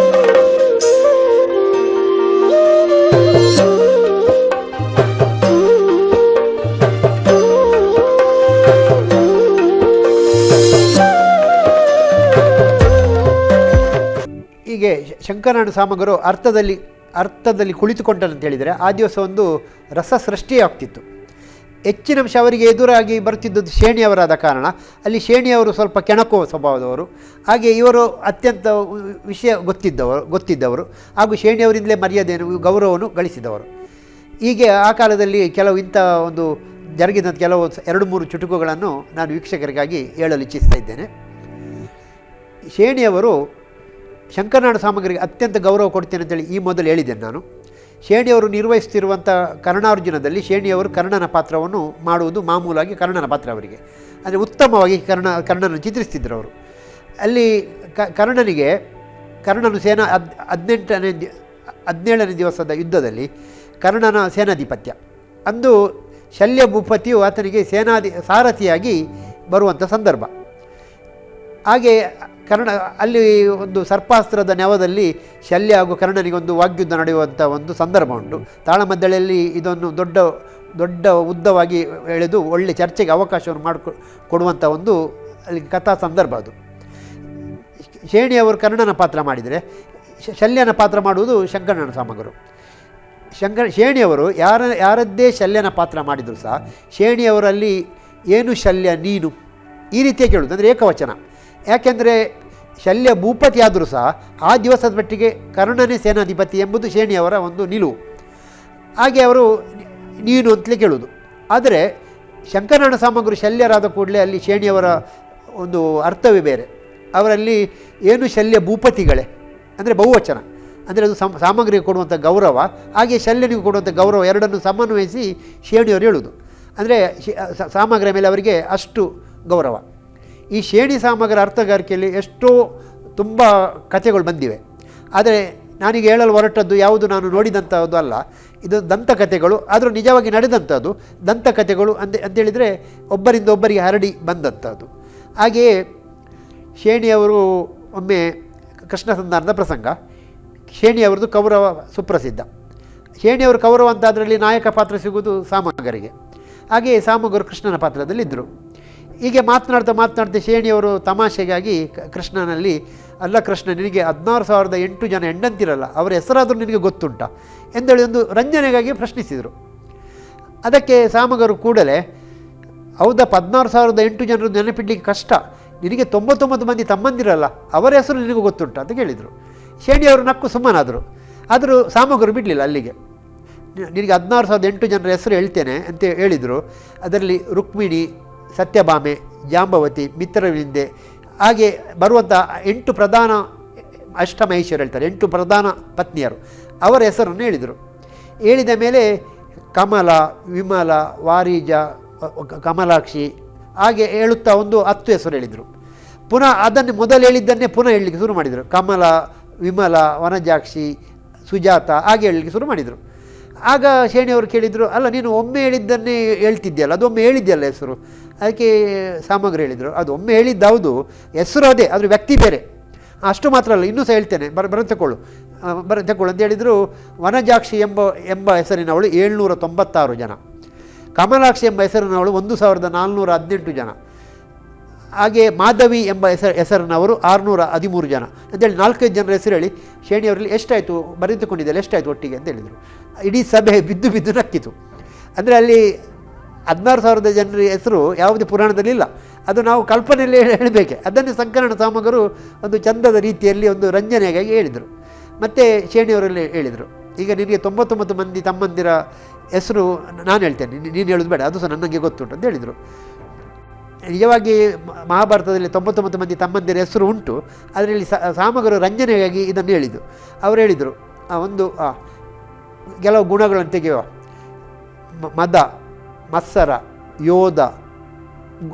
ಹೀಗೆ ಶಂಕರನಾರಾಯಣ ಸಾಮಗರು ಅರ್ಥದಲ್ಲಿ ಕುಳಿತುಕೊಂಡಂತ ಹೇಳಿದರೆ ಆ ದಿವಸ ಒಂದು ರಸ ಸೃಷ್ಟಿ ಆಗ್ತಿತ್ತು. ಹೆಚ್ಚಿನ ಅಂಶ ಅವರಿಗೆ ಎದುರಾಗಿ ಬರುತ್ತಿದ್ದದ್ದು ಶೇಣಿಯವರಾದ ಕಾರಣ ಅಲ್ಲಿ ಶೇಣಿಯವರು ಸ್ವಲ್ಪ ಕೆಣಕುವ ಸ್ವಭಾವದವರು. ಹಾಗೆ ಇವರು ಅತ್ಯಂತ ವಿಷಯ ಗೊತ್ತಿದ್ದವರು ಹಾಗೂ ಶೇಣಿಯವರಿಂದಲೇ ಮರ್ಯಾದೆಯನ್ನು ಗೌರವವನ್ನು ಗಳಿಸಿದವರು. ಹೀಗೆ ಆ ಕಾಲದಲ್ಲಿ ಕೆಲವು ಇಂಥ ಒಂದು ಜರುಗಿದಂಥ ಕೆಲವು 2-3 ಚುಟುಕುಗಳನ್ನು ನಾನು ವೀಕ್ಷಕರಿಗಾಗಿ ಹೇಳಲು ಇಚ್ಛಿಸ್ತಾ ಇದ್ದೇನೆ. ಶೇಣಿಯವರು ಶಂಕರನಾರಾಯಣ ಸಾಮಗರಿಗೆ ಅತ್ಯಂತ ಗೌರವ ಕೊಡ್ತೇನೆ ಅಂತೇಳಿ ಈ ಮೊದಲು ಹೇಳಿದ್ದೇನೆ ನಾನು. ಶೇಣಿಯವರು ನಿರ್ವಹಿಸ್ತಿರುವಂಥ ಕರ್ಣಾರ್ಜುನದಲ್ಲಿ ಶೇಣಿಯವರು ಕರ್ಣನ ಪಾತ್ರವನ್ನು ಮಾಡುವುದು ಮಾಮೂಲಾಗಿ ಕರ್ಣನ ಪಾತ್ರ ಅವರಿಗೆ. ಅಂದರೆ ಉತ್ತಮವಾಗಿ ಕರ್ಣನ ಚಿತ್ರಿಸ್ತಿದ್ರು ಅವರು. ಅಲ್ಲಿ ಕರ್ಣನು 17ನೇ ದಿವಸದ ಯುದ್ಧದಲ್ಲಿ ಕರ್ಣನ ಸೇನಾಧಿಪತ್ಯ. ಅಂದು ಶಲ್ಯ ಭೂಪತಿಯು ಆತನಿಗೆ ಸಾರಥಿಯಾಗಿ ಬರುವಂಥ ಸಂದರ್ಭ. ಹಾಗೆ ಕರ್ಣ ಅಲ್ಲಿ ಒಂದು ಸರ್ಪಾಸ್ತ್ರದ ನೆವದಲ್ಲಿ ಶಲ್ಯ ಹಾಗೂ ಕರ್ಣನಿಗೆ ಒಂದು ವಾಗ್ಯುದ್ಧ ನಡೆಯುವಂಥ ಒಂದು ಸಂದರ್ಭ ಉಂಟು. ತಾಳಮದ್ದಳೆಯಲ್ಲಿ ಇದನ್ನು ದೊಡ್ಡ ಉದ್ದವಾಗಿ ಎಳೆದು ಒಳ್ಳೆ ಚರ್ಚೆಗೆ ಅವಕಾಶವನ್ನು ಕೊಡುವಂಥ ಒಂದು ಅಲ್ಲಿ ಕಥಾ ಸಂದರ್ಭ ಅದು. ಶೇಣಿಯವರು ಕರ್ಣನ ಪಾತ್ರ ಮಾಡಿದರೆ ಶಲ್ಯನ ಪಾತ್ರ ಮಾಡುವುದು ಶಂಕರನಾರಾಯಣ ಸಾಮಗರು. ಶೇಣಿಯವರು ಯಾರದ್ದೇ ಶಲ್ಯನ ಪಾತ್ರ ಮಾಡಿದರೂ ಸಹ ಶೇಣಿಯವರಲ್ಲಿ ಏನು ಶಲ್ಯ ನೀನು ಈ ರೀತಿಯಾಗಿ ಕೇಳುವುದು, ಅಂದರೆ ಏಕವಚನ. ಯಾಕೆಂದರೆ ಶಲ್ಯ ಭೂಪತಿ ಆದರೂ ಸಹ ಆ ದಿವಸದ ಮಟ್ಟಿಗೆ ಕರ್ಣನೇ ಸೇನಾಧಿಪತಿ ಎಂಬುದು ಶೇಣಿಯವರ ಒಂದು ನಿಲುವು. ಹಾಗೆ ಅವರು ನೀನು ಅಂತಲೇ ಕೇಳುವುದು. ಆದರೆ ಶಂಕರನಾರಾಯಣ ಸಾಮಗರು ಶಲ್ಯರಾದ ಕೂಡಲೇ ಅಲ್ಲಿ ಶೇಣಿಯವರ ಒಂದು ಅರ್ಥವೇ ಬೇರೆ. ಅವರಲ್ಲಿ ಏನು ಶಲ್ಯ ಭೂಪತಿಗಳೇ ಅಂದರೆ ಬಹುವಚನ, ಅಂದರೆ ಅದು ಸಾಮಗ್ರಿಗೆ ಕೊಡುವಂಥ ಗೌರವ ಹಾಗೆ ಶಲ್ಯನಿಗೂ ಕೊಡುವಂಥ ಗೌರವ ಎರಡನ್ನು ಸಮನ್ವಯಿಸಿ ಶೇಣಿಯವರು ಹೇಳುವುದು. ಅಂದರೆ ಸಾಮಗ್ರ ಮೇಲೆ ಅವರಿಗೆ ಅಷ್ಟು ಗೌರವ. ಈ ಶೇಣಿ ಸಾಮಗ್ರ ಅರ್ಥಗಾರಿಕೆಯಲ್ಲಿ ಎಷ್ಟೋ ತುಂಬ ಕಥೆಗಳು ಬಂದಿವೆ. ಆದರೆ ನಾನೀಗ ಹೇಳಲು ಹೊರಟದ್ದು ಯಾವುದು ನಾನು ನೋಡಿದಂಥದ್ದು ಅಲ್ಲ, ಇದು ದಂತಕಥೆಗಳು. ಆದರೂ ನಿಜವಾಗಿ ನಡೆದಂಥದ್ದು ದಂತಕಥೆಗಳು ಅಂತೇಳಿದರೆ ಒಬ್ಬರಿಂದ ಒಬ್ಬರಿಗೆ ಹರಡಿ ಬಂದಂಥದ್ದು. ಹಾಗೆಯೇ ಶೇಣಿಯವರು ಒಮ್ಮೆ ಕೃಷ್ಣ ಸಂಧಾನದ ಪ್ರಸಂಗ. ಶೇಣಿಯವರದ್ದು ಕೌರವ ಸುಪ್ರಸಿದ್ಧ. ಶೇಣಿಯವರು ಕೌರವ ಅಂತ ಅದರಲ್ಲಿ ನಾಯಕ ಪಾತ್ರ ಸಿಗುವುದು ಸಾಮಗರಿಗೆ. ಹಾಗೆಯೇ ಸಾಮಗರು ಕೃಷ್ಣನ ಪಾತ್ರದಲ್ಲಿದ್ದರು. ಹೀಗೆ ಮಾತನಾಡ್ತಾ ಶೇಣಿಯವರು ತಮಾಷೆಗಾಗಿ ಕೃಷ್ಣನಲ್ಲಿ, ಅಲ್ಲ ಕೃಷ್ಣ, ನಿನಗೆ 16,008 ಜನ ಹೆಂಡಂತಿರಲ್ಲ, ಅವರ ಹೆಸರಾದರೂ ನಿನಗೆ ಗೊತ್ತುಂಟ ಎಂದೇಳಿ ಒಂದು ರಂಜನೆಗಾಗಿ ಪ್ರಶ್ನಿಸಿದರು. ಅದಕ್ಕೆ ಸಾಮಗರು ಕೂಡಲೇ, ಹೌದಾ 16,008 ಜನರು ನೆನಪಿಡ್ಲಿಕ್ಕೆ ಕಷ್ಟ, ನಿನಗೆ 99 ಮಂದಿ ತಮ್ಮಂದಿರಲ್ಲ, ಅವರ ಹೆಸರು ನಿನಗೂ ಗೊತ್ತುಂಟ ಅಂತ ಕೇಳಿದರು. ಶೇಣಿಯವರು ನಕ್ಕು ಸುಮ್ಮನಾದರು. ಆದರೂ ಸಾಮಗರು ಬಿಡಲಿಲ್ಲ. ಅಲ್ಲಿಗೆ ನಿನಗೆ 16,008 ಜನರ ಹೆಸರು ಹೇಳ್ತೇನೆ ಅಂತ ಹೇಳಿದರು. ಅದರಲ್ಲಿ ರುಕ್ಮಿಣಿ, ಸತ್ಯಭಾಮೆ, ಜಾಂಬವತಿ, ಮಿತ್ರವಿಂದೆ, ಹಾಗೆ ಬರುವಂಥ 8 ಪ್ರಧಾನ ಅಷ್ಟಮಹೇಶ್ವರ ಹೇಳ್ತಾರೆ, 8 ಪ್ರಧಾನ ಪತ್ನಿಯರು, ಅವರ ಹೆಸರನ್ನು ಹೇಳಿದರು. ಹೇಳಿದ ಮೇಲೆ ಕಮಲ, ವಿಮಲ, ವಾರಿಜ, ಕಮಲಾಕ್ಷಿ ಹಾಗೆ ಹೇಳುತ್ತಾ ಒಂದು 10 ಹೆಸರು ಹೇಳಿದರು. ಪುನಃ ಅದನ್ನು ಮೊದಲು ಹೇಳಿದ್ದನ್ನೇ ಪುನಃ ಹೇಳಲಿಕ್ಕೆ ಶುರು ಮಾಡಿದರು. ಕಮಲ, ವಿಮಲ, ವನಜಾಕ್ಷಿ, ಸುಜಾತ ಹಾಗೆ ಹೇಳಲಿಕ್ಕೆ ಶುರು ಮಾಡಿದರು. ಆಗ ಶೇಣಿಯವರು ಕೇಳಿದರು, ಅಲ್ಲ ನೀನು ಒಮ್ಮೆ ಹೇಳಿದ್ದನ್ನೇ ಹೇಳ್ತಿದ್ಯಲ್ಲ, ಅದು ಒಮ್ಮೆ ಹೇಳಿದ್ಯಲ್ಲ ಹೆಸರು. ಅದಕ್ಕೆ ಸಾಮಗ್ರಿ ಹೇಳಿದರು, ಅದು ಒಮ್ಮೆ ಹೇಳಿದ್ದೌದು, ಹೆಸರು ಅದೇ, ಅದ್ರ ವ್ಯಕ್ತಿ ಬೇರೆ. ಅಷ್ಟು ಮಾತ್ರ ಅಲ್ಲ, ಇನ್ನೂ ಸಹ ಹೇಳ್ತೇನೆ, ಬರೆದುಕೊಳ್ಳು ಅಂತ ಹೇಳಿದರು. ವನಜಾಕ್ಷಿ ಎಂಬ ಹೆಸರಿನವಳು 796 ಜನ, ಕಮಲಾಕ್ಷಿ ಎಂಬ ಹೆಸರಿನವಳು 1418 ಜನ, ಹಾಗೆ ಮಾಧವಿ ಎಂಬ ಹೆಸರಿನವರು 613 ಜನ ಅಂತೇಳಿ 4-5 ಜನರ ಹೆಸರು ಹೇಳಿ ಶೇಣಿಯವರಲ್ಲಿ ಎಷ್ಟಾಯಿತು ಬರೆದುಕೊಂಡಿದ್ದಲ್ಲ, ಎಷ್ಟಾಯಿತು ಒಟ್ಟಿಗೆ ಅಂತ ಹೇಳಿದರು. ಇಡೀ ಸಭೆ ಬಿದ್ದು ನಕ್ಕಿತು. ಅಂದರೆ ಅಲ್ಲಿ 16,000 ಜನರ ಹೆಸರು ಯಾವುದೇ ಪುರಾಣದಲ್ಲಿಲ್ಲ, ಅದು ನಾವು ಕಲ್ಪನೆಯಲ್ಲಿ ಹೇಳಬೇಕೆ. ಅದನ್ನು ಶಂಕರನಾರಾಯಣ ಸಾಮಗರು ಒಂದು ಚಂದದ ರೀತಿಯಲ್ಲಿ ಒಂದು ರಂಜನೆಗಾಗಿ ಹೇಳಿದರು. ಮತ್ತು ಶೇಣಿಯವರಲ್ಲಿ ಹೇಳಿದರು, ಈಗ ನಿನಗೆ 99 ಮಂದಿ ತಮ್ಮಂದಿರ ಹೆಸರು ನಾನು ಹೇಳ್ತೇನೆ, ನೀನು ಹೇಳೋದು ಬೇಡ, ಅದು ಸಹ ನನಗೆ ಗೊತ್ತುಂಟು ಅಂತ ಹೇಳಿದರು. ನಿಜವಾಗಿ ಮಹಾಭಾರತದಲ್ಲಿ 99 ಮಂದಿ ತಮ್ಮಂದಿರ ಹೆಸರು ಉಂಟು. ಅದರಲ್ಲಿ ಸಾಮಗರು ರಂಜನೆಗಾಗಿ ಇದನ್ನು ಹೇಳಿದ್ದು. ಅವರು ಹೇಳಿದರು, ಒಂದು ಕೆಲವು ಗುಣಗಳನ್ನು ತೆಗೆಯುವ, ಮದ, ಮತ್ಸರ, ಯೋಧ,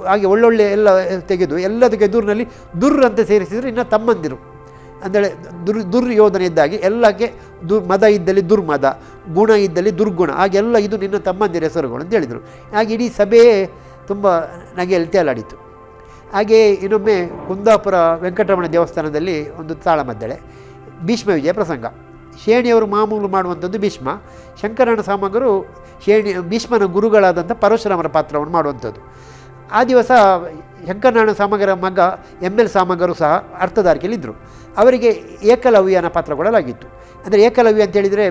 ಹಾಗೆ ಒಳ್ಳೊಳ್ಳೆ ಎಲ್ಲ ತೆಗೆದು ಎಲ್ಲದಕ್ಕೆ ಎದುರಿನಲ್ಲಿ ದುರ್ ಅಂತ ಸೇರಿಸಿದರೆ ಇನ್ನು ತಮ್ಮಂದಿರು ಅಂದೇಳಿ ದುರ್ಯೋಧನೆ ಇದ್ದಾಗಿ ಎಲ್ಲಕ್ಕೆ ಮದ ಇದ್ದಲ್ಲಿ ದುರ್ಮದ, ಗುಣ ಇದ್ದಲ್ಲಿ ದುರ್ಗುಣ, ಹಾಗೆಲ್ಲ ಇದು ನಿನ್ನ ತಮ್ಮಂದಿರ ಹೆಸರುಗಳು ಅಂತ ಹೇಳಿದರು. ಹಾಗೆ ಇಡೀ ಸಭೆಯೇ ತುಂಬ ನಗೆಯಲ್ಲಿ ತೇಲಾಡಿತು. ಹಾಗೆಯೇ ಇನ್ನೊಮ್ಮೆ ಕುಂದಾಪುರ ವೆಂಕಟರಮಣ ದೇವಸ್ಥಾನದಲ್ಲಿ ಒಂದು ತಾಳಮದ್ದಳೆ, ಭೀಷ್ಮ ವಿಜಯ ಪ್ರಸಂಗ. ಶೇಣಿಯವರು ಮಾಮೂಲು ಮಾಡುವಂಥದ್ದು ಭೀಷ್ಮ. ಶಂಕರನಾರಾಯಣ ಸಾಮಗರು ಭೀಷ್ಮನ ಗುರುಗಳಾದಂಥ ಪರಶುರಾಮರ ಪಾತ್ರವನ್ನು ಮಾಡುವಂಥದ್ದು. ಆ ದಿವಸ ಶಂಕರನಾರಾಯಣ ಸಾಮಗರ ಮಗ ML ಸಾಮಗರು ಸಹ ಅರ್ಥಧಾರಿಕೆಯಲ್ಲಿದ್ದರು. ಅವರಿಗೆ ಏಕಲವ್ಯನ ಪಾತ್ರ ಕೊಡಲಾಗಿತ್ತು. ಅಂದರೆ ಏಕಲವ್ಯ ಅಂತೇಳಿದರೆ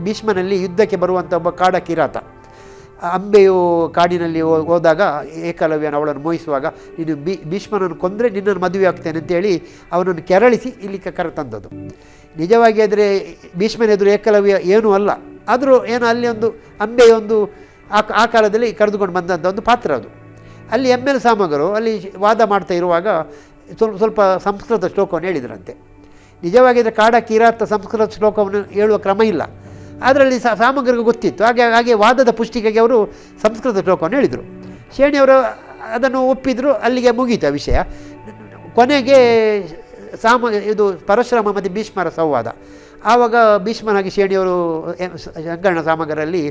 ಭೀಷ್ಮನಲ್ಲಿ ಯುದ್ಧಕ್ಕೆ ಬರುವಂಥ ಒಬ್ಬ ಕಾಡ ಕಿರಾತ. ಅಂಬೆಯು ಕಾಡಿನಲ್ಲಿ ಹೋದಾಗ ಏಕಲವ್ಯನ ಅವಳನ್ನು ಮೋಹಿಸುವಾಗ, ನೀನು ಭೀಷ್ಮನನ್ನು ಕೊಂದರೆ ನಿನ್ನನ್ನು ಮದುವೆ ಆಗ್ತೇನೆ ಅಂತೇಳಿ ಅವನನ್ನು ಕೆರಳಿಸಿ ಇಲ್ಲಿ ಕರೆತಂದದ್ದು. ನಿಜವಾಗಿ ಆದರೆ ಭೀಷ್ಮನ ಎದುರು ಏಕಲವ್ಯ ಏನೂ ಅಲ್ಲ, ಆದರೂ ಏನೋ ಅಲ್ಲಿ ಒಂದು ಅಂಬೆಯೊಂದು ಆ ಕಾಲದಲ್ಲಿ ಕರೆದುಕೊಂಡು ಬಂದಂಥ ಒಂದು ಪಾತ್ರ ಅದು. ಅಲ್ಲಿ ML ಸಾಮಗರು ಅಲ್ಲಿ ವಾದ ಮಾಡ್ತಾ ಇರುವಾಗ ಸ್ವಲ್ಪ ಸಂಸ್ಕೃತ ಶ್ಲೋಕವನ್ನು ಹೇಳಿದ್ರಂತೆ. ನಿಜವಾಗಿ ಅಂದರೆ ಕಾಡ ಕಿರಾತ ಸಂಸ್ಕೃತ ಶ್ಲೋಕವನ್ನು ಹೇಳುವ ಕ್ರಮ ಇಲ್ಲ, ಅದರಲ್ಲಿ ಸಾಮಗ್ರಿಗೆ ಗೊತ್ತಿತ್ತು. ಹಾಗೆ ವಾದದ ಪುಷ್ಟಿಕೆಗೆ ಅವರು ಸಂಸ್ಕೃತ ಶ್ಲೋಕವನ್ನು ಹೇಳಿದರು. ಶೇಣಿಯವರು ಅದನ್ನು ಒಪ್ಪಿದ್ರು, ಅಲ್ಲಿಗೆ ಮುಗೀತು ಆ ವಿಷಯ. ಕೊನೆಗೆ ಇದು ಪರಶುರಾಮ ಮತ್ತು ಭೀಷ್ಮರ ಸಂವಾದ. ಆವಾಗ ಭೀಷ್ಮನಾಗಿ ಶೇಣಿಯವರು ಶಂಕರಣ ಸಾಮಗರಲ್ಲಿ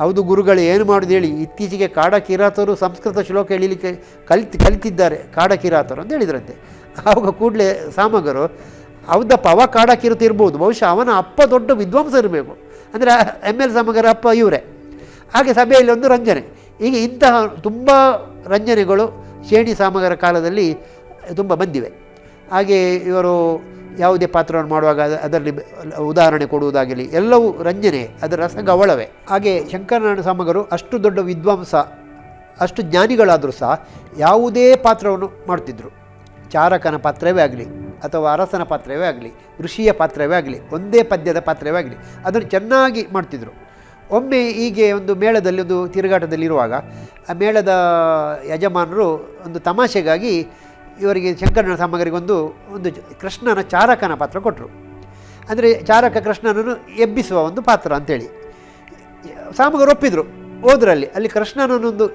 ಹೌದು ಗುರುಗಳು ಏನು ಮಾಡೋದು ಹೇಳಿ, ಇತ್ತೀಚೆಗೆ ಕಾಡ ಕಿರಾತರು ಸಂಸ್ಕೃತ ಶ್ಲೋಕ ಎಳಿಲಿಕ್ಕೆ ಕಲಿತಿದ್ದಾರೆ ಕಾಡ ಕಿರಾತರು ಅಂತ ಹೇಳಿದ್ರಂತೆ. ಆವಾಗ ಕೂಡಲೇ ಸಾಮಗರು ಹೌದಪ್ಪ, ಅವ ಕಾಡ ಕಿರಾತ ಇರ್ಬೋದು, ಬಹುಶಃ ಅವನ ಅಪ್ಪ ದೊಡ್ಡ ವಿದ್ವಾಂಸ ಇರಬೇಕು, ಅಂದರೆ ML ಸಾಮಗರ ಅಪ್ಪ ಇವರೇ. ಹಾಗೆ ಸಭೆಯಲ್ಲಿ ಒಂದು ರಂಜನೆ. ಈಗ ಇಂತಹ ತುಂಬ ರಂಜನೆಗಳು ಶೇಣಿ ಸಾಮಗರ ಕಾಲದಲ್ಲಿ ತುಂಬ ಬಂದಿವೆ. ಹಾಗೆ ಇವರು ಯಾವುದೇ ಪಾತ್ರವನ್ನು ಮಾಡುವಾಗ ಅದರಲ್ಲಿ ಉದಾಹರಣೆ ಕೊಡುವುದಾಗಲಿ ಎಲ್ಲವೂ ರಂಜನೆ, ಅದರ ರಸಗವಳವೇ. ಹಾಗೆ ಶಂಕರನಾರಾಯಣ ಸಾಮಗರು ಅಷ್ಟು ದೊಡ್ಡ ವಿದ್ವಾಂಸ, ಅಷ್ಟು ಜ್ಞಾನಿಗಳಾದರೂ ಸಹ ಯಾವುದೇ ಪಾತ್ರವನ್ನು ಮಾಡ್ತಿದ್ದರು. ಚಾರಕನ ಪಾತ್ರವೇ ಆಗಲಿ ಅಥವಾ ಅರಸನ ಪಾತ್ರವೇ ಆಗಲಿ, ಋಷಿಯ ಪಾತ್ರವೇ ಆಗಲಿ, ಒಂದೇ ಪದ್ಯದ ಪಾತ್ರವೇ ಆಗಲಿ, ಅದನ್ನು ಚೆನ್ನಾಗಿ ಮಾಡ್ತಿದ್ದರು. ಒಮ್ಮೆ ಹೀಗೆ ಒಂದು ಮೇಳದಲ್ಲಿ, ಒಂದು ತಿರುಗಾಟದಲ್ಲಿರುವಾಗ ಆ ಮೇಳದ ಯಜಮಾನರು ಒಂದು ತಮಾಷೆಗಾಗಿ ಇವರಿಗೆ ಶಂಕರನಾರಾಯಣ ಸಾಮಗರಿಗೊಂದು ಕೃಷ್ಣನ ಚಾರಕನ ಪಾತ್ರ ಕೊಟ್ಟರು. ಅಂದರೆ ಚಾರಕ ಕೃಷ್ಣನನ್ನು ಎಬ್ಬಿಸುವ ಒಂದು ಪಾತ್ರ ಅಂಥೇಳಿ ಸಾಮಗರು ಒಪ್ಪಿದರು. ಹೋದ್ರಲ್ಲಿ ಅಲ್ಲಿ ಕೃಷ್ಣನನ್ನೊಂದು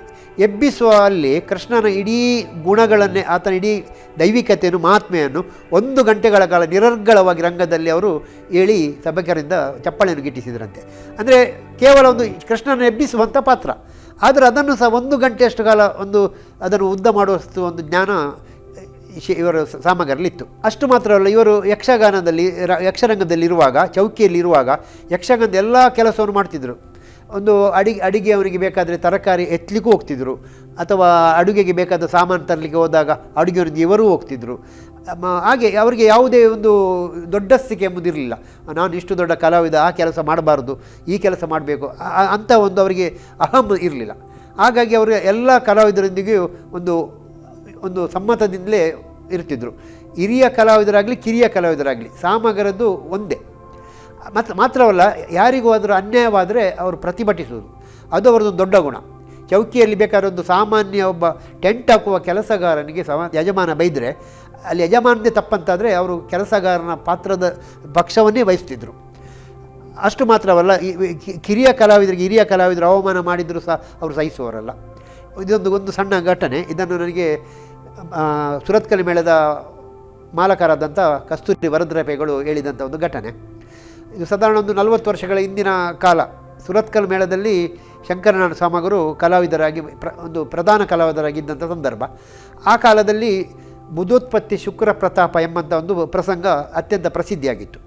ಎಬ್ಬಿಸುವ ಅಲ್ಲಿ ಕೃಷ್ಣನ ಇಡೀ ಗುಣಗಳನ್ನೇ, ಆತನ ಇಡೀ ದೈವಿಕತೆಯನ್ನು, ಮಹಾತ್ಮೆಯನ್ನು 1 ಗಂಟೆಗಳ ಕಾಲ ನಿರರ್ಗಳವಾಗಿ ರಂಗದಲ್ಲಿ ಅವರು ಹೇಳಿ ಸಭೆಕರಿಂದ ಚಪ್ಪಾಳೆಯನ್ನು ಗಿಟ್ಟಿಸಿದ್ರಂತೆ. ಅಂದರೆ ಕೇವಲ ಒಂದು ಕೃಷ್ಣನ ಎಬ್ಬಿಸುವಂಥ ಪಾತ್ರ, ಆದರೆ ಅದನ್ನು ಸಹ 1 ಗಂಟೆಯಷ್ಟು ಕಾಲ ಅದನ್ನು ಉದ್ದ ಮಾಡುವಷ್ಟು ಒಂದು ಜ್ಞಾನ ಇವರು ಸಾಮಗರಲ್ಲಿತ್ತು. ಅಷ್ಟು ಮಾತ್ರವಲ್ಲ, ಇವರು ಯಕ್ಷರಂಗದಲ್ಲಿರುವಾಗ, ಚೌಕಿಯಲ್ಲಿರುವಾಗ ಯಕ್ಷಗಾನದ ಎಲ್ಲ ಕೆಲಸವನ್ನು ಮಾಡ್ತಿದ್ದರು. ಒಂದು ಅಡಿಗೆ ಅವರಿಗೆ ಬೇಕಾದರೆ ತರಕಾರಿ ಎತ್ತಲಿಕ್ಕೂ ಹೋಗ್ತಿದ್ರು, ಅಥವಾ ಅಡುಗೆಗೆ ಬೇಕಾದ ಸಾಮಾನು ತರಲಿಕ್ಕೆ ಹೋದಾಗ ಅಡುಗೆಯವರಿಗೆ ಇವರೂ ಹೋಗ್ತಿದ್ರು. ಹಾಗೆ ಅವರಿಗೆ ಯಾವುದೇ ಒಂದು ದೊಡ್ಡಸ್ತಿಕೆ ಎಂಬುದಿರಲಿಲ್ಲ. ನಾನು ಇಷ್ಟು ದೊಡ್ಡ ಕಲಾವಿದ, ಆ ಕೆಲಸ ಮಾಡಬಾರ್ದು, ಈ ಕೆಲಸ ಮಾಡಬೇಕು ಅಂತ ಒಂದು ಅವರಿಗೆ ಅಹಂ ಇರಲಿಲ್ಲ. ಹಾಗಾಗಿ ಅವರು ಎಲ್ಲ ಕಲಾವಿದರೊಂದಿಗೂ ಒಂದು ಸಮ್ಮತದಿಂದಲೇ ಇರ್ತಿದ್ರು. ಹಿರಿಯ ಕಲಾವಿದರಾಗಲಿ ಕಿರಿಯ ಕಲಾವಿದರಾಗಲಿ ಸಾಮಗರದ್ದು ಒಂದೇ. ಮಾತ್ರವಲ್ಲ, ಯಾರಿಗೂ ಅದರ ಅನ್ಯಾಯವಾದರೆ ಅವರು ಪ್ರತಿಭಟಿಸುವುದು, ಅದು ಅವರದೊಂದು ದೊಡ್ಡ ಗುಣ. ಚೌಕಿಯಲ್ಲಿ ಬೇಕಾದ್ರೆ ಒಂದು ಸಾಮಾನ್ಯ ಒಬ್ಬ ಟೆಂಟ್ ಹಾಕುವ ಕೆಲಸಗಾರನಿಗೆ ಯಜಮಾನ ಬೈದರೆ ಅಲ್ಲಿ ಯಜಮಾನದೇ ತಪ್ಪಂತಾದರೆ ಅವರು ಕೆಲಸಗಾರನ ಪಾತ್ರದ ಪಕ್ಷವನ್ನೇ ವಹಿಸ್ತಿದ್ರು. ಅಷ್ಟು ಮಾತ್ರವಲ್ಲ, ಕಿರಿಯ ಕಲಾವಿದರಿಗೆ ಹಿರಿಯ ಕಲಾವಿದರು ಅವಮಾನ ಮಾಡಿದರೂ ಸಹ ಅವರು ಸಹಿಸುವವರಲ್ಲ. ಒಂದು ಸಣ್ಣ ಘಟನೆ, ಇದನ್ನು ನನಗೆ ಸುರತ್ಕಲ್ ಮೇಳದ ಮಾಲಕರಾದಂಥ ಕಸ್ತೂರಿ ವರದರಾಪೇಗಳು ಹೇಳಿದಂಥ ಒಂದು ಘಟನೆ. ಇದು ಸಾಧಾರಣ ಒಂದು 40 ವರ್ಷಗಳ ಹಿಂದಿನ ಕಾಲ. ಸುರತ್ಕಲ್ ಮೇಳದಲ್ಲಿ ಶಂಕರನಾರಾಯಣ ಸಾಮಗರು ಕಲಾವಿದರಾಗಿ ಒಂದು ಪ್ರಧಾನ ಕಲಾವಿದರಾಗಿದ್ದಂಥ ಸಂದರ್ಭ. ಆ ಕಾಲದಲ್ಲಿ ಬುಧೋತ್ಪತ್ತಿ ಶುಕ್ರ ಪ್ರತಾಪ ಎಂಬಂಥ ಒಂದು ಪ್ರಸಂಗ ಅತ್ಯಂತ ಪ್ರಸಿದ್ಧಿಯಾಗಿತ್ತು.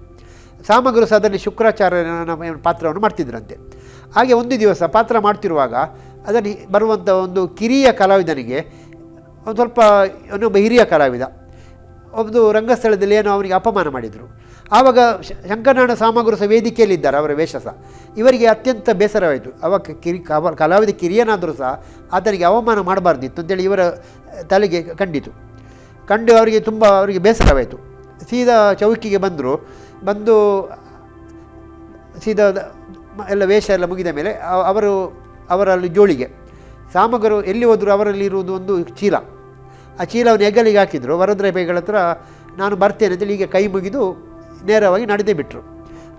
ಸಾಮಗರು ಸಹ ಅದರಲ್ಲಿ ಶುಕ್ರಾಚಾರ್ಯನ ಪಾತ್ರವನ್ನು ಮಾಡ್ತಿದ್ರಂತೆ. ಹಾಗೆ ಒಂದು ದಿವಸ ಪಾತ್ರ ಮಾಡ್ತಿರುವಾಗ ಅದರಲ್ಲಿ ಬರುವಂಥ ಒಂದು ಕಿರಿಯ ಕಲಾವಿದನಿಗೆ ಒಂದು ಸ್ವಲ್ಪ ಇನ್ನೊಬ್ಬ ಹಿರಿಯ ಕಲಾವಿದ ಒಂದು ರಂಗಸ್ಥಳದಲ್ಲಿ ಏನೋ ಅವನಿಗೆ ಅಪಮಾನ ಮಾಡಿದರು. ಆವಾಗ ಶಂಕರನಾರಾಯಣ ಸಾಮಗರು ಸಹ ವೇದಿಕೆಯಲ್ಲಿದ್ದಾರೆ, ಅವರ ವೇಷ ಸಹ. ಇವರಿಗೆ ಅತ್ಯಂತ ಬೇಸರವಾಯಿತು. ಕಲಾವಿದ ಕಿರಿಯನಾದರೂ ಸಹ ಆತನಿಗೆ ಅವಮಾನ ಮಾಡಬಾರ್ದಿತ್ತು ಅಂತೇಳಿ ಇವರ ತಲೆಗೆ ಕಂಡು ಅವರಿಗೆ ಬೇಸರವಾಯಿತು. ಸೀದಾ ಚೌಕಿಗೆ ಬಂದು ಸೀದಾ ಎಲ್ಲ ವೇಷ ಎಲ್ಲ ಮುಗಿದ ಮೇಲೆ ಅವರಲ್ಲಿ ಜೋಳಿಗೆ ಸಾಮಗರು ಎಲ್ಲಿ ಹೋದರೂ ಅವರಲ್ಲಿ ಇರುವುದು ಒಂದು ಚೀಲ. ಆ ಚೀಲವನ್ನು ಹೆಗಲಿಗೆ ಹಾಕಿದರು. ವರದರಾಪೇಗಳ ಹತ್ರ ನಾನು ಬರ್ತೇನೆ ಅಂತೇಳಿ ಈಗ ಕೈ ಮುಗಿದು ನೇರವಾಗಿ ನಡೆದೇ ಬಿಟ್ಟರು.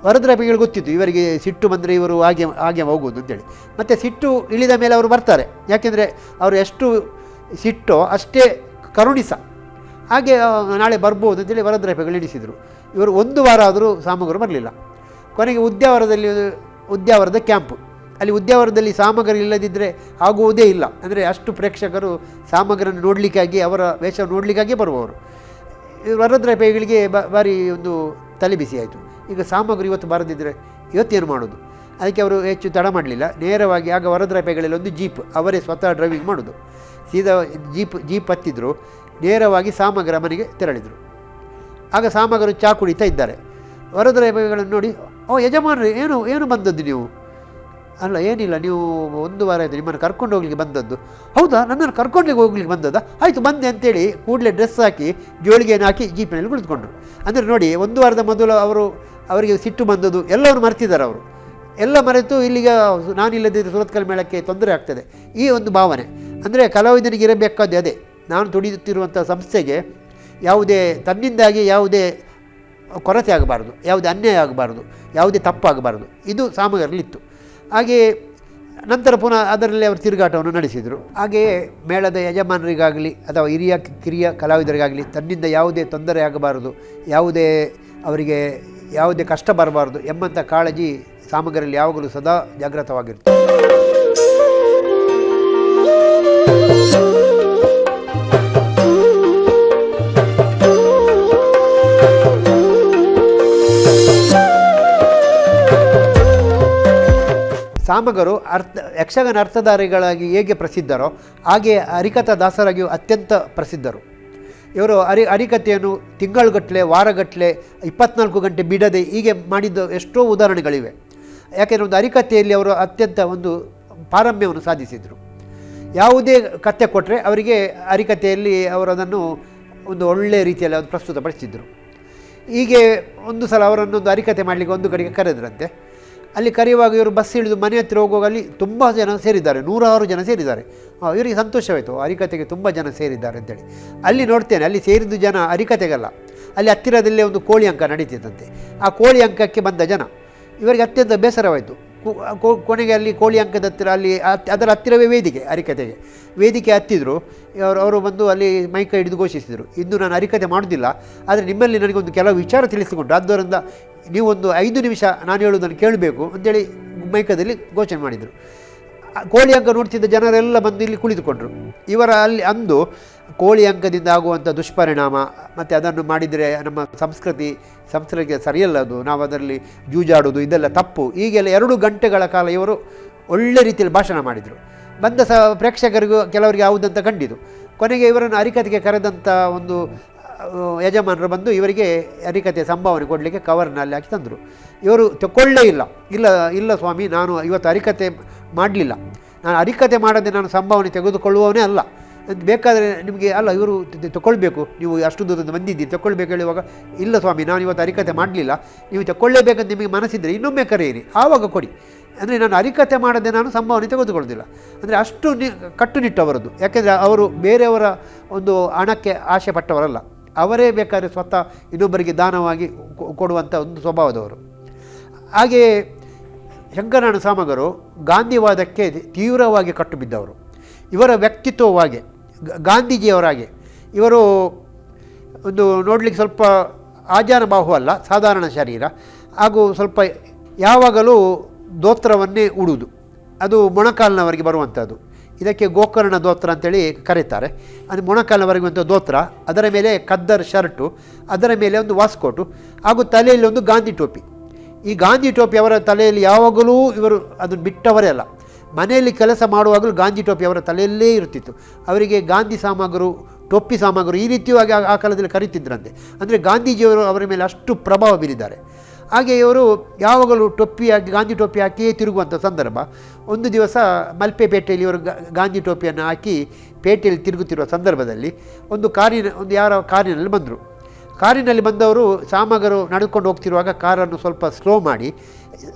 ವರದರಾಪೇಗಳು ಗೊತ್ತಿತ್ತು ಇವರಿಗೆ ಸಿಟ್ಟು ಬಂದರೆ ಇವರು ಹಾಗೆ ಹೋಗೋದು ಅಂತೇಳಿ. ಮತ್ತು ಸಿಟ್ಟು ಇಳಿದ ಮೇಲೆ ಅವರು ಬರ್ತಾರೆ, ಯಾಕೆಂದರೆ ಅವರು ಎಷ್ಟು ಸಿಟ್ಟೋ ಅಷ್ಟೇ ಕರುಣಿಸ. ಹಾಗೆ ನಾಳೆ ಬರ್ಬೋದು ಅಂತೇಳಿ ವರದರಾಪೇಗಳು ಎಣಿಸಿದರು. ಇವರು 1 ವಾರ ಆದರೂ ಸಾಮಗರು ಬರಲಿಲ್ಲ. ಕೊನೆಗೆ ಉದ್ಯಾವರದ ಕ್ಯಾಂಪು, ಅಲ್ಲಿ ಉದ್ಯಾವರದಲ್ಲಿ ಸಾಮಗರು ಇಲ್ಲದಿದ್ದರೆ ಆಗುವುದೇ ಇಲ್ಲ. ಅಂದರೆ ಅಷ್ಟು ಪ್ರೇಕ್ಷಕರು ಸಾಮಗರನ್ನು ನೋಡಲಿಕ್ಕಾಗಿ, ಅವರ ವೇಷ ನೋಡಲಿಕ್ಕಾಗಿ ಬರುವವರು. ವರದರಾಪೇಗಳಿಗೆ ಭಾರಿ ಒಂದು ತಲೆ ಬಿಸಿ ಆಯಿತು. ಈಗ ಸಾಮಗರು ಇವತ್ತು ಬರದಿದ್ದರೆ ಇವತ್ತೇನು ಮಾಡೋದು? ಅದಕ್ಕೆ ಅವರು ಹೆಚ್ಚು ತಡ ಮಾಡಲಿಲ್ಲ. ನೇರವಾಗಿ ಆಗ ವರದರಾಪೇಗಳಲ್ಲಿ ಒಂದು ಜೀಪ್, ಅವರೇ ಸ್ವತಃ ಡ್ರೈವಿಂಗ್ ಮಾಡೋದು. ಸೀದಾ ಜೀಪ್ ಹತ್ತಿದ್ರು, ನೇರವಾಗಿ ಸಾಮಗರ ಮನೆಗೆ ತೆರಳಿದರು. ಆಗ ಸಾಮಗರು ಚಾ ಕುಡಿತಾ ಇದ್ದಾರೆ. ವರದರಾಪೇಗಳನ್ನು ನೋಡಿ, ಓ ಯಜಮಾನ್ರೆ, ಏನು ಬಂದದ್ದು ನೀವು? ಅಲ್ಲ, ಏನಿಲ್ಲ, ನೀವು 1 ವಾರ ಆಯಿತು ನಿಮ್ಮನ್ನು ಕರ್ಕೊಂಡು ಹೋಗ್ಲಿಕ್ಕೆ ಬಂದದ್ದು. ಹೌದಾ, ನನ್ನನ್ನು ಕರ್ಕೊಂಡು ಹೋಗ್ಲಿಕ್ಕೆ ಬಂದದ್ದಾ? ಆಯಿತು ಬಂದೆ ಅಂತೇಳಿ ಕೂಡಲೇ ಡ್ರೆಸ್ ಹಾಕಿ ಜೋಳಿಗೆಯನ್ನು ಹಾಕಿ ಜೀಪಿನಲ್ಲಿ ಕುಳಿತುಕೊಂಡ್ರು. ಅಂದರೆ ನೋಡಿ, 1 ವಾರದ ಮೊದಲು ಅವರಿಗೆ ಸಿಟ್ಟು ಬಂದದ್ದು ಎಲ್ಲವನ್ನು ಮರೆತಿದ್ದಾರೆ. ಅವರು ಎಲ್ಲ ಮರೆತು ಇಲ್ಲಿಗ ನಾನಿಲ್ಲದಿದ್ದರೆ ಸುರತ್ಕಲ್ ಮೇಳಕ್ಕೆ ತೊಂದರೆ ಆಗ್ತದೆ, ಈ ಒಂದು ಭಾವನೆ. ಅಂದರೆ ಕಲಾವಿದನಿಗೆ ಇರಬೇಕಾದ್ದು ಅದೇ. ನಾನು ದುಡಿಯುತ್ತಿರುವಂಥ ಸಂಸ್ಥೆಗೆ ತನ್ನಿಂದಾಗಿ ಯಾವುದೇ ಕೊರತೆ ಆಗಬಾರ್ದು, ಯಾವುದೇ ಅನ್ಯಾಯ ಆಗಬಾರ್ದು, ಯಾವುದೇ ತಪ್ಪಾಗಬಾರ್ದು. ಇದು ಸಾಮಗರಲ್ಲಿತ್ತು. ಹಾಗೆಯೇ ನಂತರ ಪುನಃ ಅದರಲ್ಲಿ ಅವರು ತಿರುಗಾಟವನ್ನು ನಡೆಸಿದರು. ಹಾಗೆಯೇ ಮೇಳದ ಯಜಮಾನರಿಗಾಗಲಿ ಅಥವಾ ಕಿರಿಯ ಕಲಾವಿದರಿಗಾಗಲಿ ತನ್ನಿಂದ ಯಾವುದೇ ತೊಂದರೆ ಆಗಬಾರದು, ಯಾವುದೇ ಅವರಿಗೆ ಯಾವುದೇ ಕಷ್ಟ ಬರಬಾರ್ದು ಎಂಬಂಥ ಕಾಳಜಿ ಸಾಮಗರಲ್ಲಿ ಯಾವಾಗಲೂ ಸದಾ ಜಾಗೃತವಾಗಿರುತ್ತೆ. ಸಾಮಗರು ಯಕ್ಷಗಾನ ಅರ್ಥಧಾರಿಗಳಾಗಿ ಹೇಗೆ ಪ್ರಸಿದ್ಧರೋ ಹಾಗೆ ಹರಿಕಥಾ ದಾಸರಾಗಿಯೂ ಅತ್ಯಂತ ಪ್ರಸಿದ್ಧರು. ಇವರು ಹರಿಕಥೆಯನ್ನು ತಿಂಗಳುಗಟ್ಟಲೆ, ವಾರಗಟ್ಟಲೆ, 24 ಗಂಟೆ ಬಿಡದೆ ಹೀಗೆ ಮಾಡಿದ ಎಷ್ಟೋ ಉದಾಹರಣೆಗಳಿವೆ. ಯಾಕೆಂದರೆ ಒಂದು ಹರಿಕಥೆಯಲ್ಲಿ ಅವರು ಅತ್ಯಂತ ಒಂದು ಪಾರಮ್ಯವನ್ನು ಸಾಧಿಸಿದರು. ಯಾವುದೇ ಕಥೆ ಕೊಟ್ಟರೆ ಅವರಿಗೆ ಹರಿಕಥೆಯಲ್ಲಿ ಅವರು ಅದನ್ನು ಒಂದು ಒಳ್ಳೆಯ ರೀತಿಯಲ್ಲಿ ಅದು ಪ್ರಸ್ತುತಪಡಿಸಿದರು. ಹೀಗೆ ಒಂದು ಸಲ ಅವರನ್ನೊಂದು ಹರಿಕಥೆ ಮಾಡಲಿಕ್ಕೆ ಒಂದು ಕಡೆಗೆ ಕರೆದ್ರಂತೆ. ಅಲ್ಲಿ ಕರೆಯುವಾಗ ಇವರು ಬಸ್ ಇಳಿದು ಮನೆ ಹತ್ತಿರ ಹೋಗುವಾಗ ಅಲ್ಲಿ ತುಂಬ ಜನ ಸೇರಿದ್ದಾರೆ, 106 ಜನ ಸೇರಿದ್ದಾರೆ. ಇವರಿಗೆ ಸಂತೋಷವಾಯಿತು, ಹರಿಕಥೆಗೆ ತುಂಬ ಜನ ಸೇರಿದ್ದಾರೆ ಅಂತೇಳಿ. ಅಲ್ಲಿ ನೋಡ್ತೇನೆ, ಅಲ್ಲಿ ಸೇರಿದ ಜನ ಹರಿಕಥೆಗಲ್ಲ, ಅಲ್ಲಿ ಹತ್ತಿರದಲ್ಲೇ ಒಂದು ಕೋಳಿ ಅಂಕ ನಡೀತಿದ್ದಂತೆ. ಆ ಕೋಳಿ ಅಂಕಕ್ಕೆ ಬಂದ ಜನ ಇವರಿಗೆ ಅತ್ಯಂತ ಬೇಸರವಾಯಿತು. ಕೊನೆಗೆ ಅಲ್ಲಿ ಕೋಳಿ ಅಂಕದ ಹತ್ತಿರ ಅಲ್ಲಿ ಅದರ ಹತ್ತಿರವೇ ವೇದಿಕೆ, ಹರಿಕಥೆಗೆ ವೇದಿಕೆ ಹತ್ತಿದ್ರು. ಅವರು ಬಂದು ಅಲ್ಲಿ ಮೈಕ ಹಿಡಿದು ಘೋಷಿಸಿದರು, ಇಂದು ನಾನು ಹರಿಕಥೆ ಮಾಡೋದಿಲ್ಲ, ಆದರೆ ನಿಮ್ಮಲ್ಲಿ ನನಗೊಂದು ಕೆಲವು ವಿಚಾರ ತಿಳಿಸಿಕೊಂಡು ಆದ್ದರಿಂದ ನೀವೊಂದು 5 ನಿಮಿಷ ನಾನು ಹೇಳುವುದನ್ನು ಕೇಳಬೇಕು ಅಂತೇಳಿ ಮೈಕದಲ್ಲಿ ಘೋಷಣೆ ಮಾಡಿದರು. ಕೋಳಿ ಅಂಕ ನೋಡ್ತಿದ್ದ ಜನರೆಲ್ಲ ಬಂದು ಇಲ್ಲಿ ಕುಳಿತುಕೊಂಡರು. ಇವರ ಅಲ್ಲಿ ಅಂದು ಕೋಳಿ ಅಂಕದಿಂದ ಆಗುವಂಥ ದುಷ್ಪರಿಣಾಮ ಮತ್ತು ಅದನ್ನು ಮಾಡಿದರೆ ನಮ್ಮ ಸಂಸ್ಕೃತಿಗೆ ಸರಿಯಲ್ಲದು, ನಾವು ಅದರಲ್ಲಿ ಜೂಜಾಡೋದು ಇದೆಲ್ಲ ತಪ್ಪು, ಹೀಗೆಲ್ಲ 2 ಗಂಟೆಗಳ ಕಾಲ ಇವರು ಒಳ್ಳೆ ರೀತಿಯಲ್ಲಿ ಭಾಷಣ ಮಾಡಿದರು. ಬಂದ ಪ್ರೇಕ್ಷಕರಿಗೂ ಕೆಲವರಿಗೆ ಯಾವುದಂತ ಕಂಡಿತು. ಕೊನೆಗೆ ಇವರನ್ನು ಹರಿಕಥೆಗೆ ಕರೆದಂಥ ಒಂದು ಯಜಮಾನರು ಬಂದು ಇವರಿಗೆ ಹರಿಕಥೆ ಸಂಭಾವನೆ ಕೊಡಲಿಕ್ಕೆ ಕವರ್ನಲ್ಲಿ ಹಾಕಿ ತಂದರು. ಇವರು ತಗೊಳ್ಳೇ ಇಲ್ಲ ಸ್ವಾಮಿ, ನಾನು ಇವತ್ತು ಹರಿಕಥೆ ಮಾಡಲಿಲ್ಲ, ನಾನು ಹರಿಕಥೆ ಮಾಡದೆ ನಾನು ಸಂಭಾವನೆ ತೆಗೆದುಕೊಳ್ಳುವವನೇ ಅಲ್ಲ, ಬೇಕಾದರೆ ನಿಮಗೆ ಅಲ್ಲ ಇವರು ತಗೊಳ್ಬೇಕು, ನೀವು ಅಷ್ಟು ದೂರದಿಂದ ಬಂದಿದ್ದೀರಿ ತಗೊಳ್ಬೇಕು ಹೇಳುವಾಗ, ಇಲ್ಲ ಸ್ವಾಮಿ ನಾನು ಇವತ್ತು ಹರಿಕಥೆ ಮಾಡಲಿಲ್ಲ, ನೀವು ತಗೊಳ್ಳೇಬೇಕಂತ ನಿಮಗೆ ಮನಸ್ಸಿದ್ದರೆ ಇನ್ನೊಮ್ಮೆ ಕರೆಯಿರಿ ಆವಾಗ ಕೊಡಿ, ಅಂದರೆ ನಾನು ಹರಿಕಥೆ ಮಾಡದೆ ನಾನು ಸಂಭಾವನೆ ತೆಗೆದುಕೊಳ್ಳೋದಿಲ್ಲ. ಅಂದರೆ ಅಷ್ಟು ಕಟ್ಟುನಿಟ್ಟವರದ್ದು. ಯಾಕೆಂದರೆ ಅವರು ಬೇರೆಯವರ ಒಂದು ಹಣಕ್ಕೆ ಆಸೆ ಪಟ್ಟವರಲ್ಲ, ಅವರೇ ಬೇಕಾದರೆ ಸ್ವತಃ ಇನ್ನೊಬ್ಬರಿಗೆ ದಾನವಾಗಿ ಕೊಡುವಂಥ ಒಂದು ಸ್ವಭಾವದವರು. ಹಾಗೆಯೇ ಶಂಕರನಾರಾಯಣ ಸಾಮಗರು ಗಾಂಧಿವಾದಕ್ಕೆ ತೀವ್ರವಾಗಿ ಕಟ್ಟು ಬಿದ್ದವರು. ಇವರ ವ್ಯಕ್ತಿತ್ವವಾಗಿ ಗಾಂಧೀಜಿಯವರಾಗೆ ಇವರು ಒಂದು ನೋಡಲಿಕ್ಕೆ ಸ್ವಲ್ಪ ಆಜಾನುಬಾಹು ಅಲ್ಲ, ಸಾಧಾರಣ ಶರೀರ, ಹಾಗೂ ಸ್ವಲ್ಪ ಯಾವಾಗಲೂ ದೋತ್ರವನ್ನೇ ಉಡುವುದು, ಅದು ಮೊಣಕಾಲಿನವರೆಗೆ ಬರುವಂಥದ್ದು. ಇದಕ್ಕೆ ಗೋಕರ್ಣ ದೋತ್ರ ಅಂತೇಳಿ ಕರೀತಾರೆ. ಅದು ಮೊಣಕಾಲಿನವರೆಗೆ ಒಂದು ದೋತ್ರ, ಅದರ ಮೇಲೆ ಖದ್ದರ್ ಶರ್ಟು, ಅದರ ಮೇಲೆ ಒಂದು ವಾಸ್ಕೋಟು, ಹಾಗೂ ತಲೆಯಲ್ಲಿ ಒಂದು ಗಾಂಧಿ ಟೋಪಿ. ಈ ಗಾಂಧಿ ಟೋಪಿ ಅವರ ತಲೆಯಲ್ಲಿ ಯಾವಾಗಲೂ ಇವರು ಅದನ್ನು ಬಿಟ್ಟವರೇ ಅಲ್ಲ. ಮನೆಯಲ್ಲಿ ಕೆಲಸ ಮಾಡುವಾಗಲೂ ಗಾಂಧಿ ಟೋಪಿ ಅವರ ತಲೆಯಲ್ಲೇ ಇರುತ್ತಿತ್ತು. ಅವರಿಗೆ ಗಾಂಧಿ ಸಾಮಗರು, ಟೊಪ್ಪಿ ಸಾಮಗರು ಈ ರೀತಿಯಾಗಿ ಆ ಕಾಲದಲ್ಲಿ ಕರೀತಿದ್ರಂತೆ. ಅಂದರೆ ಗಾಂಧೀಜಿಯವರು ಅವರ ಮೇಲೆ ಅಷ್ಟು ಪ್ರಭಾವ ಬೀರಿದ್ದಾರೆ. ಹಾಗೆ ಇವರು ಯಾವಾಗಲೂ ಟೊಪ್ಪಿಯಾಗಿ ಗಾಂಧಿ ಟೋಪಿ ಹಾಕಿಯೇ ತಿರುಗುವಂಥ ಸಂದರ್ಭ. ಒಂದು ದಿವಸ ಮಲ್ಪೆ ಪೇಟೆಯಲ್ಲಿ ಇವರು ಗಾಂಧಿ ಟೋಪಿಯನ್ನು ಹಾಕಿ ಪೇಟೆಯಲ್ಲಿ ತಿರುಗುತ್ತಿರುವ ಸಂದರ್ಭದಲ್ಲಿ ಒಂದು ಯಾರೋ ಕಾರಿನಲ್ಲಿ ಬಂದರು. ಕಾರಿನಲ್ಲಿ ಬಂದವರು ಸಾಮಗರು ನಡೆದುಕೊಂಡು ಹೋಗ್ತಿರುವಾಗ ಕಾರನ್ನು ಸ್ವಲ್ಪ ಸ್ಲೋ ಮಾಡಿ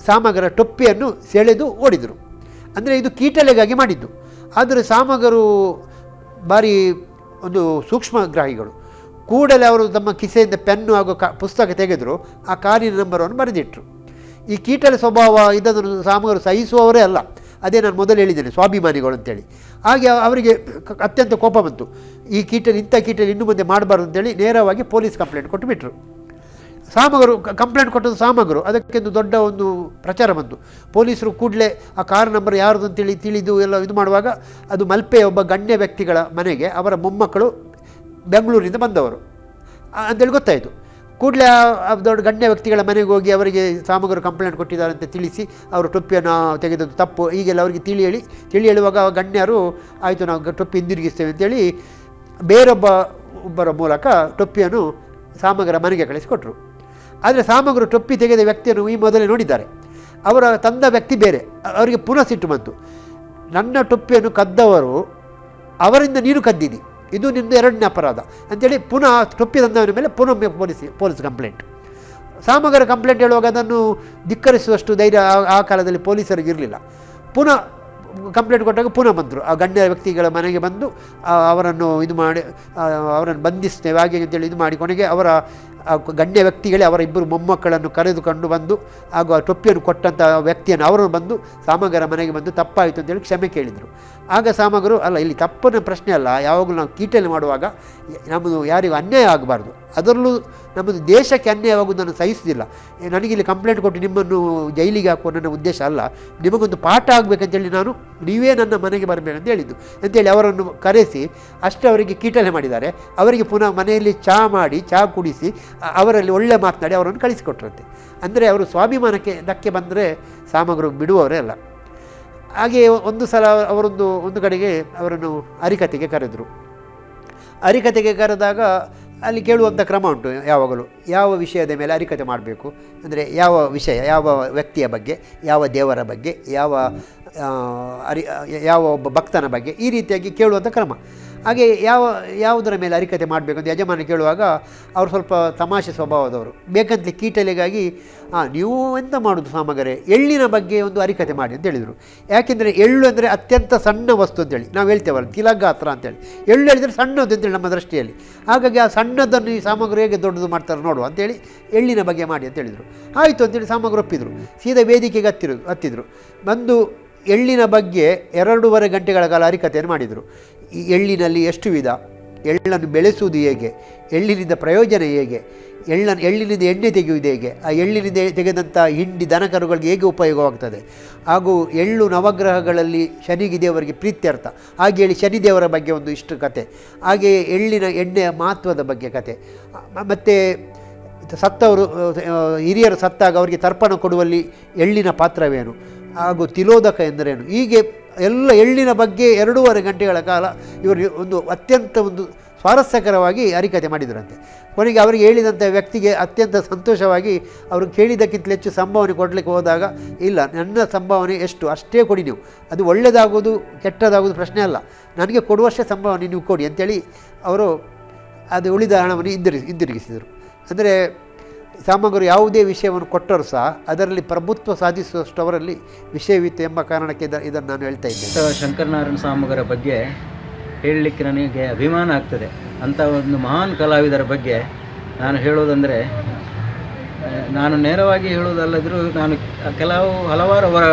ಸಾಮಗರ ಟೊಪ್ಪಿಯನ್ನು ಸೆಳೆದು ಓಡಿದರು. ಅಂದರೆ ಇದು ಕೀಟಲೆಗಾಗಿ ಮಾಡಿದ್ದು. ಆದರೆ ಸಾಮಗರು ಭಾರಿ ಒಂದು ಸೂಕ್ಷ್ಮಗ್ರಾಹಿಗಳು. ಕೂಡಲೇ ಅವರು ತಮ್ಮ ಕಿಸೆಯಿಂದ ಪೆನ್ನು ಹಾಗೂ ಪುಸ್ತಕ ತೆಗೆದರು, ಆ ಕಾರಿನ ನಂಬರನ್ನು ಬರೆದಿಟ್ಟರು. ಈ ಕೀಟಲೆ ಸ್ವಭಾವ ಇದನ್ನು ಸಾಮಗರು ಸಹಿಸುವವರೇ ಅಲ್ಲ. ಅದೇ ನಾನು ಮೊದಲು ಹೇಳಿದ್ದೇನೆ, ಸ್ವಾಭಿಮಾನಿಗಳು ಅಂತೇಳಿ. ಹಾಗೆ ಅವರಿಗೆ ಅತ್ಯಂತ ಕೋಪ ಬಂತು. ಈ ಇಂಥ ಕೀಟಲೆ ಇನ್ನು ಮುಂದೆ ಮಾಡಬಾರ್ದು ಅಂತೇಳಿ ನೇರವಾಗಿ ಪೊಲೀಸ್ ಕಂಪ್ಲೇಂಟ್ ಕೊಟ್ಟು ಬಿಟ್ಟರು. ಸಾಮಗರು ಕಂಪ್ಲೇಂಟ್ ಕೊಟ್ಟದ್ದು ಸಾಮಗರು, ಅದಕ್ಕೊಂದು ದೊಡ್ಡ ಒಂದು ಪ್ರಚಾರ ಬಂತು. ಪೊಲೀಸರು ಕೂಡಲೇ ಆ ಕಾರ್ ನಂಬರ್ ಯಾರ್ದು ಅಂತೇಳಿ ತಿಳಿದು ಎಲ್ಲ ಇದು ಮಾಡುವಾಗ ಅದು ಮಲ್ಪೆಯ ಒಬ್ಬ ಗಣ್ಯ ವ್ಯಕ್ತಿಗಳ ಮನೆಗೆ ಅವರ ಮೊಮ್ಮಕ್ಕಳು ಬೆಂಗಳೂರಿನಿಂದ ಬಂದವರು ಅಂತೇಳಿ ಗೊತ್ತಾಯಿತು. ಕೂಡಲೇ ಆ ದೊಡ್ಡ ಗಣ್ಯ ವ್ಯಕ್ತಿಗಳ ಮನೆಗೆ ಹೋಗಿ ಅವರಿಗೆ ಸಾಮಗರು ಕಂಪ್ಲೇಂಟ್ ಕೊಟ್ಟಿದ್ದಾರೆ ಅಂತ ತಿಳಿಸಿ ಅವರು ಟೊಪ್ಪಿಯನ್ನು ತೆಗೆದದ್ದು ತಪ್ಪು ಹೀಗೆಲ್ಲ ಅವರಿಗೆ ತಿಳಿ ಹೇಳುವಾಗ ಗಣ್ಯರು ಆಯಿತು ನಾವು ಟೊಪ್ಪಿ ಹಿಂದಿರುಗಿಸ್ತೇವೆ ಅಂತೇಳಿ ಒಬ್ಬರ ಮೂಲಕ ಟೊಪ್ಪಿಯನ್ನು ಸಾಮಗರ ಮನೆಗೆ ಕಳಿಸಿಕೊಟ್ರು. ಆದರೆ ಸಾಮಗರು ಟೊಪ್ಪಿ ತೆಗೆದ ವ್ಯಕ್ತಿಯನ್ನು ಈ ಮೊದಲೇ ನೋಡಿದ್ದಾರೆ. ಅವರ ತಂದ ವ್ಯಕ್ತಿ ಬೇರೆ. ಅವರಿಗೆ ಪುನಃ ಸಿಟ್ಟು ಬಂತು. ನನ್ನ ಟೊಪ್ಪಿಯನ್ನು ಕದ್ದವರು ಅವರಿಂದ ನೀನು ಕದ್ದಿದ್ದಿ, ಇದು ನಿಂದು 2ನೇ ಅಪರಾಧ ಅಂತೇಳಿ ಪುನಃ ಟೊಪ್ಪಿ ತಂದವನ ಮೇಲೆ ಪುನಃ ಪೊಲೀಸ್ ಕಂಪ್ಲೇಂಟ್. ಸಾಮಗರ ಕಂಪ್ಲೇಂಟ್ ಹೇಳುವಾಗ ಅದನ್ನು ಧಿಕ್ಕರಿಸುವಷ್ಟು ಧೈರ್ಯ ಆ ಕಾಲದಲ್ಲಿ ಪೊಲೀಸರಿಗೆ ಇರಲಿಲ್ಲ. ಪುನಃ ಕಂಪ್ಲೇಂಟ್ ಕೊಟ್ಟಾಗ ಪುನಃ ಬಂದರು. ಆ ಗಣ್ಯ ವ್ಯಕ್ತಿಗಳ ಮನೆಗೆ ಬಂದು ಅವರನ್ನು ಇದು ಮಾಡಿ ಅವರನ್ನು ಬಂಧಿಸ್ತೇವೆ ಹಾಗೆ ಅಂತೇಳಿ ಇದು ಮಾಡಿ ಕೊನೆಗೆ ಅವರ ಗಣ್ಯ ವ್ಯಕ್ತಿಗಳೇ ಅವರ ಇಬ್ಬರು ಮೊಮ್ಮಕ್ಕಳನ್ನು ಕರೆದುಕೊಂಡು ಬಂದು ಹಾಗೂ ಆ ಟೊಪ್ಪಿಯನ್ನು ಕೊಟ್ಟಂಥ ವ್ಯಕ್ತಿಯನ್ನು ಅವರು ಬಂದು ಸಾಮಗರ ಮನೆಗೆ ಬಂದು ತಪ್ಪಾಯಿತು ಅಂತೇಳಿ ಕ್ಷಮೆ ಕೇಳಿದರು. ಆಗ ಸಾಮಗರು, ಅಲ್ಲ, ಇಲ್ಲಿ ತಪ್ಪನ ಪ್ರಶ್ನೆ ಅಲ್ಲ, ಯಾವಾಗಲೂ ನಾವು ಕೀಟಲೆ ಮಾಡುವಾಗ ನಮ್ಮದು ಯಾರಿಗೂ ಅನ್ಯಾಯ ಆಗಬಾರ್ದು, ಅದರಲ್ಲೂ ನಮ್ಮದು ದೇಶಕ್ಕೆ ಅನ್ಯಾಯವಾಗುವುದನ್ನು ಸಹಿಸುವುದಿಲ್ಲ. ನನಗಿಲ್ಲಿ ಕಂಪ್ಲೇಂಟ್ ಕೊಟ್ಟು ನಿಮ್ಮನ್ನು ಜೈಲಿಗೆ ಹಾಕುವ ನನ್ನ ಉದ್ದೇಶ ಅಲ್ಲ, ನಿಮಗೊಂದು ಪಾಠ ಆಗಬೇಕಂತೇಳಿ ನಾನು ನೀವೇ ನನ್ನ ಮನೆಗೆ ಬರಬೇಕಂತ ಹೇಳಿದ್ದು ಅಂತೇಳಿ ಅವರನ್ನು ಕರೆಸಿ ಅಷ್ಟೇ ಅವರಿಗೆ ಕೀಟಲೆ ಮಾಡಿದ್ದಾರೆ. ಅವರಿಗೆ ಪುನಃ ಮನೆಯಲ್ಲಿ ಚಹಾ ಕುಡಿಸಿ ಅವರಲ್ಲಿ ಒಳ್ಳೆ ಮಾತನಾಡಿ ಅವರನ್ನು ಕಳಿಸಿಕೊಟ್ರಂತೆ. ಅಂದರೆ ಅವರು ಸ್ವಾಭಿಮಾನಕ್ಕೆ ಧಕ್ಕೆ ಬಂದರೆ ಸಾಮಗರು ಬಿಡುವವರೇ ಅಲ್ಲ. ಹಾಗೆ ಒಂದು ಸಲ ಒಂದು ಕಡೆಗೆ ಅವರನ್ನು ಅರಿಕತೆಗೆ ಕರೆದರು. ಅರಿಕತೆಗೆ ಕರೆದಾಗ ಅಲ್ಲಿ ಕೇಳುವಂಥ ಕ್ರಮ ಉಂಟು ಯಾವಾಗಲೂ, ಯಾವ ವಿಷಯದ ಮೇಲೆ ಅರಿಕತೆ ಮಾಡಬೇಕು ಅಂದರೆ ಯಾವ ವಿಷಯ, ಯಾವ ವ್ಯಕ್ತಿಯ ಬಗ್ಗೆ, ಯಾವ ದೇವರ ಬಗ್ಗೆ, ಯಾವ ಒಬ್ಬ ಭಕ್ತನ ಬಗ್ಗೆ, ಈ ರೀತಿಯಾಗಿ ಕೇಳುವಂಥ ಕ್ರಮ. ಹಾಗೆ ಯಾವುದರ ಮೇಲೆ ಅರಿಕತೆ ಮಾಡಬೇಕು ಅಂತ ಯಜಮಾನ ಕೇಳುವಾಗ ಅವರು ಸ್ವಲ್ಪ ತಮಾಷೆ ಸ್ವಭಾವದವರು, ಬೇಕಂತಲೇ ಕೀಟಲೆಗಾಗಿ ನೀವು ಎಂತ ಮಾಡೋದು ಸಾಮಗರೆ, ಎಳ್ಳಿನ ಬಗ್ಗೆ ಒಂದು ಅರಿಕತೆ ಮಾಡಿ ಅಂತ ಹೇಳಿದರು. ಯಾಕೆಂದರೆ ಎಳ್ಳು ಅಂದರೆ ಅತ್ಯಂತ ಸಣ್ಣ ವಸ್ತು ಅಂತೇಳಿ ನಾವು ಹೇಳ್ತೇವಲ್ಲ, ತಿಲಗಾತ್ರ ಅಂತೇಳಿ. ಎಳ್ಳು ಹೇಳಿದರೆ ಸಣ್ಣದು ಅಂತೇಳಿ ನಮ್ಮ ದೃಷ್ಟಿಯಲ್ಲಿ. ಹಾಗಾಗಿ ಆ ಸಣ್ಣದನ್ನು ಈ ಸಾಮಗ್ರಿ ಹೇಗೆ ದೊಡ್ಡದು ಮಾಡ್ತಾರೆ ನೋಡುವ ಅಂತೇಳಿ ಎಳ್ಳಿನ ಬಗ್ಗೆ ಮಾಡಿ ಅಂತ ಹೇಳಿದರು. ಆಯಿತು ಅಂತೇಳಿ ಸಾಮಗ್ರಿ ಒಪ್ಪಿದರು. ಸೀದಾ ವೇದಿಕೆಗೆ ಹತ್ತಿದ್ರು. ಬಂದು ಎಳ್ಳಿನ ಬಗ್ಗೆ 2.5 ಗಂಟೆಗಳ ಕಾಲ ಅರಿಕತೆಯನ್ನು ಮಾಡಿದರು. ಈ ಎಳ್ಳಿನಲ್ಲಿ ಎಷ್ಟು ವಿಧ, ಎಳ್ಳನ್ನು ಬೆಳೆಸುವುದು ಹೇಗೆ, ಎಳ್ಳಿನಿಂದ ಪ್ರಯೋಜನ ಹೇಗೆ, ಎಳ್ಳಿನಿಂದ ಎಣ್ಣೆ ತೆಗೆಯುವುದು ಹೇಗೆ, ಆ ಎಳ್ಳಿನಿಂದ ತೆಗೆದಂಥ ಹಿಂಡಿ ದನಕರುಗಳಿಗೆ ಹೇಗೆ ಉಪಯೋಗವಾಗ್ತದೆ, ಹಾಗೂ ಎಳ್ಳು ನವಗ್ರಹಗಳಲ್ಲಿ ಶನಿಗೆ ದೇವರಿಗೆ ಪ್ರೀತ್ಯರ್ಥ, ಹಾಗೆ ಹೇಳಿ ಶನಿದೇವರ ಬಗ್ಗೆ ಒಂದು ಇಷ್ಟು ಕತೆ, ಹಾಗೆಯೇ ಎಳ್ಳಿನ ಎಣ್ಣೆಯ ಮಹತ್ವದ ಬಗ್ಗೆ ಕತೆ, ಮತ್ತು ಸತ್ತವರು ಹಿರಿಯರು ಸತ್ತಾಗ ಅವರಿಗೆ ತರ್ಪಣ ಕೊಡುವಲ್ಲಿ ಎಳ್ಳಿನ ಪಾತ್ರವೇನು, ಹಾಗೂ ತಿಲೋದಕ ಎಂದರೇನು, ಹೀಗೆ ಎಲ್ಲ ಎಳ್ಳಿನ ಬಗ್ಗೆ 2.5 ಗಂಟೆಗಳ ಕಾಲ ಇವರು ಅತ್ಯಂತ ಸ್ವಾರಸ್ಯಕರವಾಗಿ ಅರಿಕತೆ ಮಾಡಿದರಂತೆ. ಕೊನೆಗೆ ಅವರಿಗೆ ಹೇಳಿದಂಥ ವ್ಯಕ್ತಿಗೆ ಅತ್ಯಂತ ಸಂತೋಷವಾಗಿ ಅವರು ಕೇಳಿದ್ದಕ್ಕಿಂತಲೂ ಹೆಚ್ಚು ಸಂಭಾವನೆ ಕೊಡಲಿಕ್ಕೆ ಹೋದಾಗ, ಇಲ್ಲ, ನನ್ನ ಸಂಭಾವನೆ ಎಷ್ಟು ಅಷ್ಟೇ ಕೊಡಿ ನೀವು, ಅದು ಒಳ್ಳೆಯದಾಗೋದು ಕೆಟ್ಟದಾಗೋದು ಪ್ರಶ್ನೆ ಅಲ್ಲ, ನನಗೆ ಕೊಡುವಷ್ಟೇ ಸಂಭಾವನೆ ನೀವು ಕೊಡಿ ಅಂತೇಳಿ ಅವರು ಅದು ಉಳಿದ ಹಣವನ್ನು ಹಿಂದಿರುಗಿಸಿದರು. ಅಂದರೆ ಸಾಮಗರು ಯಾವುದೇ ವಿಷಯವನ್ನು ಕೊಟ್ಟರೂ ಸಹ ಅದರಲ್ಲಿ ಪ್ರಭುತ್ವ ಸಾಧಿಸುವಷ್ಟು ಅವರಲ್ಲಿ ವಿಷಯವಿತ್ತು ಎಂಬ ಕಾರಣಕ್ಕೆ ಇದನ್ನು ನಾನು ಹೇಳ್ತಾ ಇದ್ದೇನೆ. ಶಂಕರನಾರಾಯಣ ಸಾಮಗರ ಬಗ್ಗೆ ಹೇಳಲಿಕ್ಕೆ ನನಗೆ ಅಭಿಮಾನ ಆಗ್ತದೆ. ಅಂಥ ಒಂದು ಮಹಾನ್ ಕಲಾವಿದರ ಬಗ್ಗೆ ನಾನು ಹೇಳೋದಂದರೆ, ನಾನು ನೇರವಾಗಿ ಹೇಳೋದಲ್ಲದರೂ ನಾನು ಹಲವಾರು ಅವರ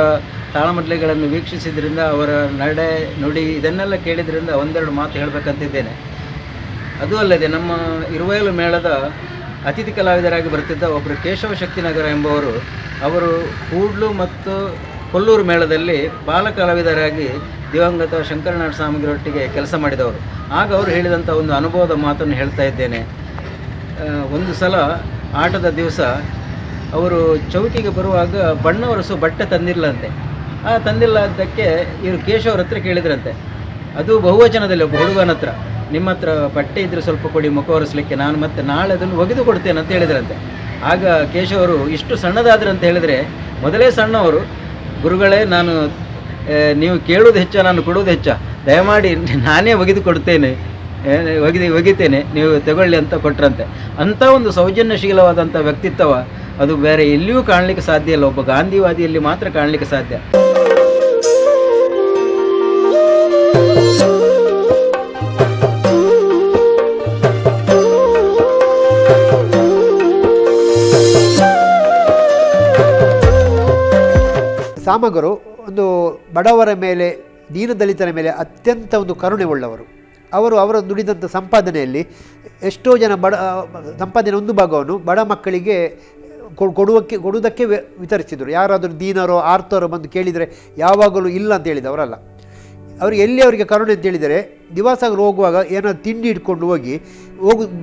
ತಾಳಮದ್ದಳೆಗಳನ್ನು ವೀಕ್ಷಿಸಿದ್ರಿಂದ, ಅವರ ನಡೆ ನುಡಿ ಇದನ್ನೆಲ್ಲ ಕೇಳಿದ್ರಿಂದ ಒಂದೆರಡು ಮಾತು ಹೇಳಬೇಕಂತಿದ್ದೇನೆ. ಅದು ಅಲ್ಲದೆ ನಮ್ಮ ಇರುವಯಲು ಮೇಳದ ಅತಿಥಿ ಕಲಾವಿದರಾಗಿ ಬರ್ತಿದ್ದ ಒಬ್ಬರು ಕೇಶವ ಶಕ್ತಿನಗರ ಎಂಬುವರು, ಅವರು ಕೂಡ್ಲು ಮತ್ತು ಕೊಲ್ಲೂರು ಮೇಳದಲ್ಲಿ ಬಾಲ ಕಲಾವಿದರಾಗಿ ದಿವಂಗತ ಶಂಕರನಾರಾಯಣ ಸ್ವಾಮಿಗಳೊಟ್ಟಿಗೆ ಕೆಲಸ ಮಾಡಿದವರು. ಆಗ ಅವರು ಹೇಳಿದಂಥ ಒಂದು ಅನುಭವದ ಮಾತನ್ನು ಹೇಳ್ತಾ ಇದ್ದೇನೆ. ಒಂದು ಸಲ ಆಟದ ದಿವಸ ಅವರು ಚೌಕಿಗೆ ಬರುವಾಗ ಬಣ್ಣ ಒರೆಸೋ ಬಟ್ಟೆ ತಂದಿರಲಂತೆ. ತಂದಿಲ್ಲದಕ್ಕೆ ಇವರು ಕೇಶವರ ಹತ್ರ ಕೇಳಿದ್ರಂತೆ, ಅದು ಬಹುವಚನದಲ್ಲಿ ಒಬ್ಬ ಹುಡುಗನ ಹತ್ರ, ನಿಮ್ಮ ಹತ್ರ ಬಟ್ಟೆ ಇದ್ದರೆ ಸ್ವಲ್ಪ ಕೊಡಿ ಮುಖ ಒರೆಸಲಿಕ್ಕೆ, ನಾನು ಮತ್ತೆ ನಾಳೆ ಅದನ್ನು ಒಗೆದು ಕೊಡ್ತೇನೆ ಅಂತ ಹೇಳಿದ್ರಂತೆ. ಆಗ ಕೇಶವರು ಇಷ್ಟು ಸಣ್ಣದಾದ್ರೆ ಅಂತ ಹೇಳಿದರೆ, ಮೊದಲೇ ಸಣ್ಣವರು, ಗುರುಗಳೇ ನೀವು ಕೇಳೋದು ಹೆಚ್ಚ, ನಾನು ಕೊಡೋದು ಹೆಚ್ಚ, ದಯಮಾಡಿ ನಾನೇ ಒಗೆದು ಕೊಡ್ತೇನೆ, ಒಗಿತೇನೆ, ನೀವು ತಗೊಳ್ಳಿ ಅಂತ ಕೊಟ್ರಂತೆ. ಅಂಥ ಒಂದು ಸೌಜನ್ಯಶೀಲವಾದಂಥ ವ್ಯಕ್ತಿತ್ವ ಅದು ಬೇರೆ ಎಲ್ಲಿಯೂ ಕಾಣಲಿಕ್ಕೆ ಸಾಧ್ಯ ಇಲ್ಲ, ಒಬ್ಬ ಗಾಂಧಿವಾದಿಯಲ್ಲಿ ಮಾತ್ರ ಕಾಣಲಿಕ್ಕೆ ಸಾಧ್ಯ. ಸಾಮಗರು ಒಂದು ಬಡವರ ಮೇಲೆ, ದೀನದಲಿತರ ಮೇಲೆ ಅತ್ಯಂತ ಒಂದು ಕರುಣೆ ಉಳ್ಳವರು. ಅವರ ದುಡಿದಂಥ ಸಂಪಾದನೆಯಲ್ಲಿ ಎಷ್ಟೋ ಜನ ಸಂಪಾದನೆ ಒಂದು ಭಾಗವನ್ನು ಬಡ ಮಕ್ಕಳಿಗೆ ಕೊಡುವುದಕ್ಕೆ ವಿತರಿಸಿದರು. ಯಾರಾದರೂ ದೀನರೋ ಆರ್ತರೋ ಬಂದು ಕೇಳಿದರೆ ಯಾವಾಗಲೂ ಇಲ್ಲ ಅಂತ ಹೇಳಿದವರಲ್ಲ. ಅವರಿಗೆ ಎಲ್ಲಿ ಅವರಿಗೆ ಕರುಣೆ ಅಂತ ಹೇಳಿದರೆ, ದಿವಸಗಳು ಹೋಗುವಾಗ ಏನಾದ್ರು ತಿಂಡಿ ಇಟ್ಕೊಂಡು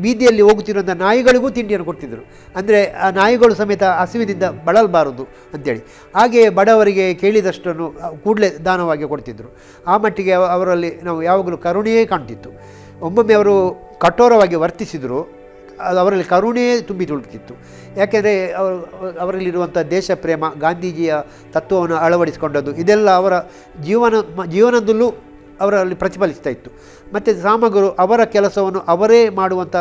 ಬೀದಿಯಲ್ಲಿ ಹೋಗುತ್ತಿರುವಂಥ ನಾಯಿಗಳಿಗೂ ತಿಂಡಿಯನ್ನು ಕೊಡ್ತಿದ್ದರು. ಅಂದರೆ ಆ ನಾಯಿಗಳು ಸಮೇತ ಹಸಿವಿನಿಂದ ಬಳಲಬಾರದು ಅಂಥೇಳಿ. ಹಾಗೆಯೇ ಬಡವರಿಗೆ ಕೇಳಿದಷ್ಟನ್ನು ಕೂಡಲೇ ದಾನವಾಗಿ ಕೊಡ್ತಿದ್ದರು. ಆ ಮಟ್ಟಿಗೆ ಅವರಲ್ಲಿ ನಾವು ಯಾವಾಗಲೂ ಕರುಣೆಯೇ ಕಾಣ್ತಿತ್ತು. ಒಮ್ಮೊಮ್ಮೆ ಅವರು ಕಠೋರವಾಗಿ ವರ್ತಿಸಿದರು, ಅದು ಅವರಲ್ಲಿ ಕರುಣೆಯೇ ತುಂಬಿ ತುಳುಕ್ತಿತ್ತು. ಯಾಕೆಂದರೆ ಅವರಲ್ಲಿರುವಂಥ ದೇಶ ಪ್ರೇಮ, ಗಾಂಧೀಜಿಯ ತತ್ವವನ್ನು ಅಳವಡಿಸಿಕೊಂಡದ್ದು, ಇದೆಲ್ಲ ಅವರ ಜೀವನದಲ್ಲೂ ಅವರಲ್ಲಿ ಪ್ರತಿಫಲಿಸ್ತಾ ಇತ್ತು. ಮತ್ತು ಸಾಮಗರು ಅವರ ಕೆಲಸವನ್ನು ಅವರೇ ಮಾಡುವಂಥ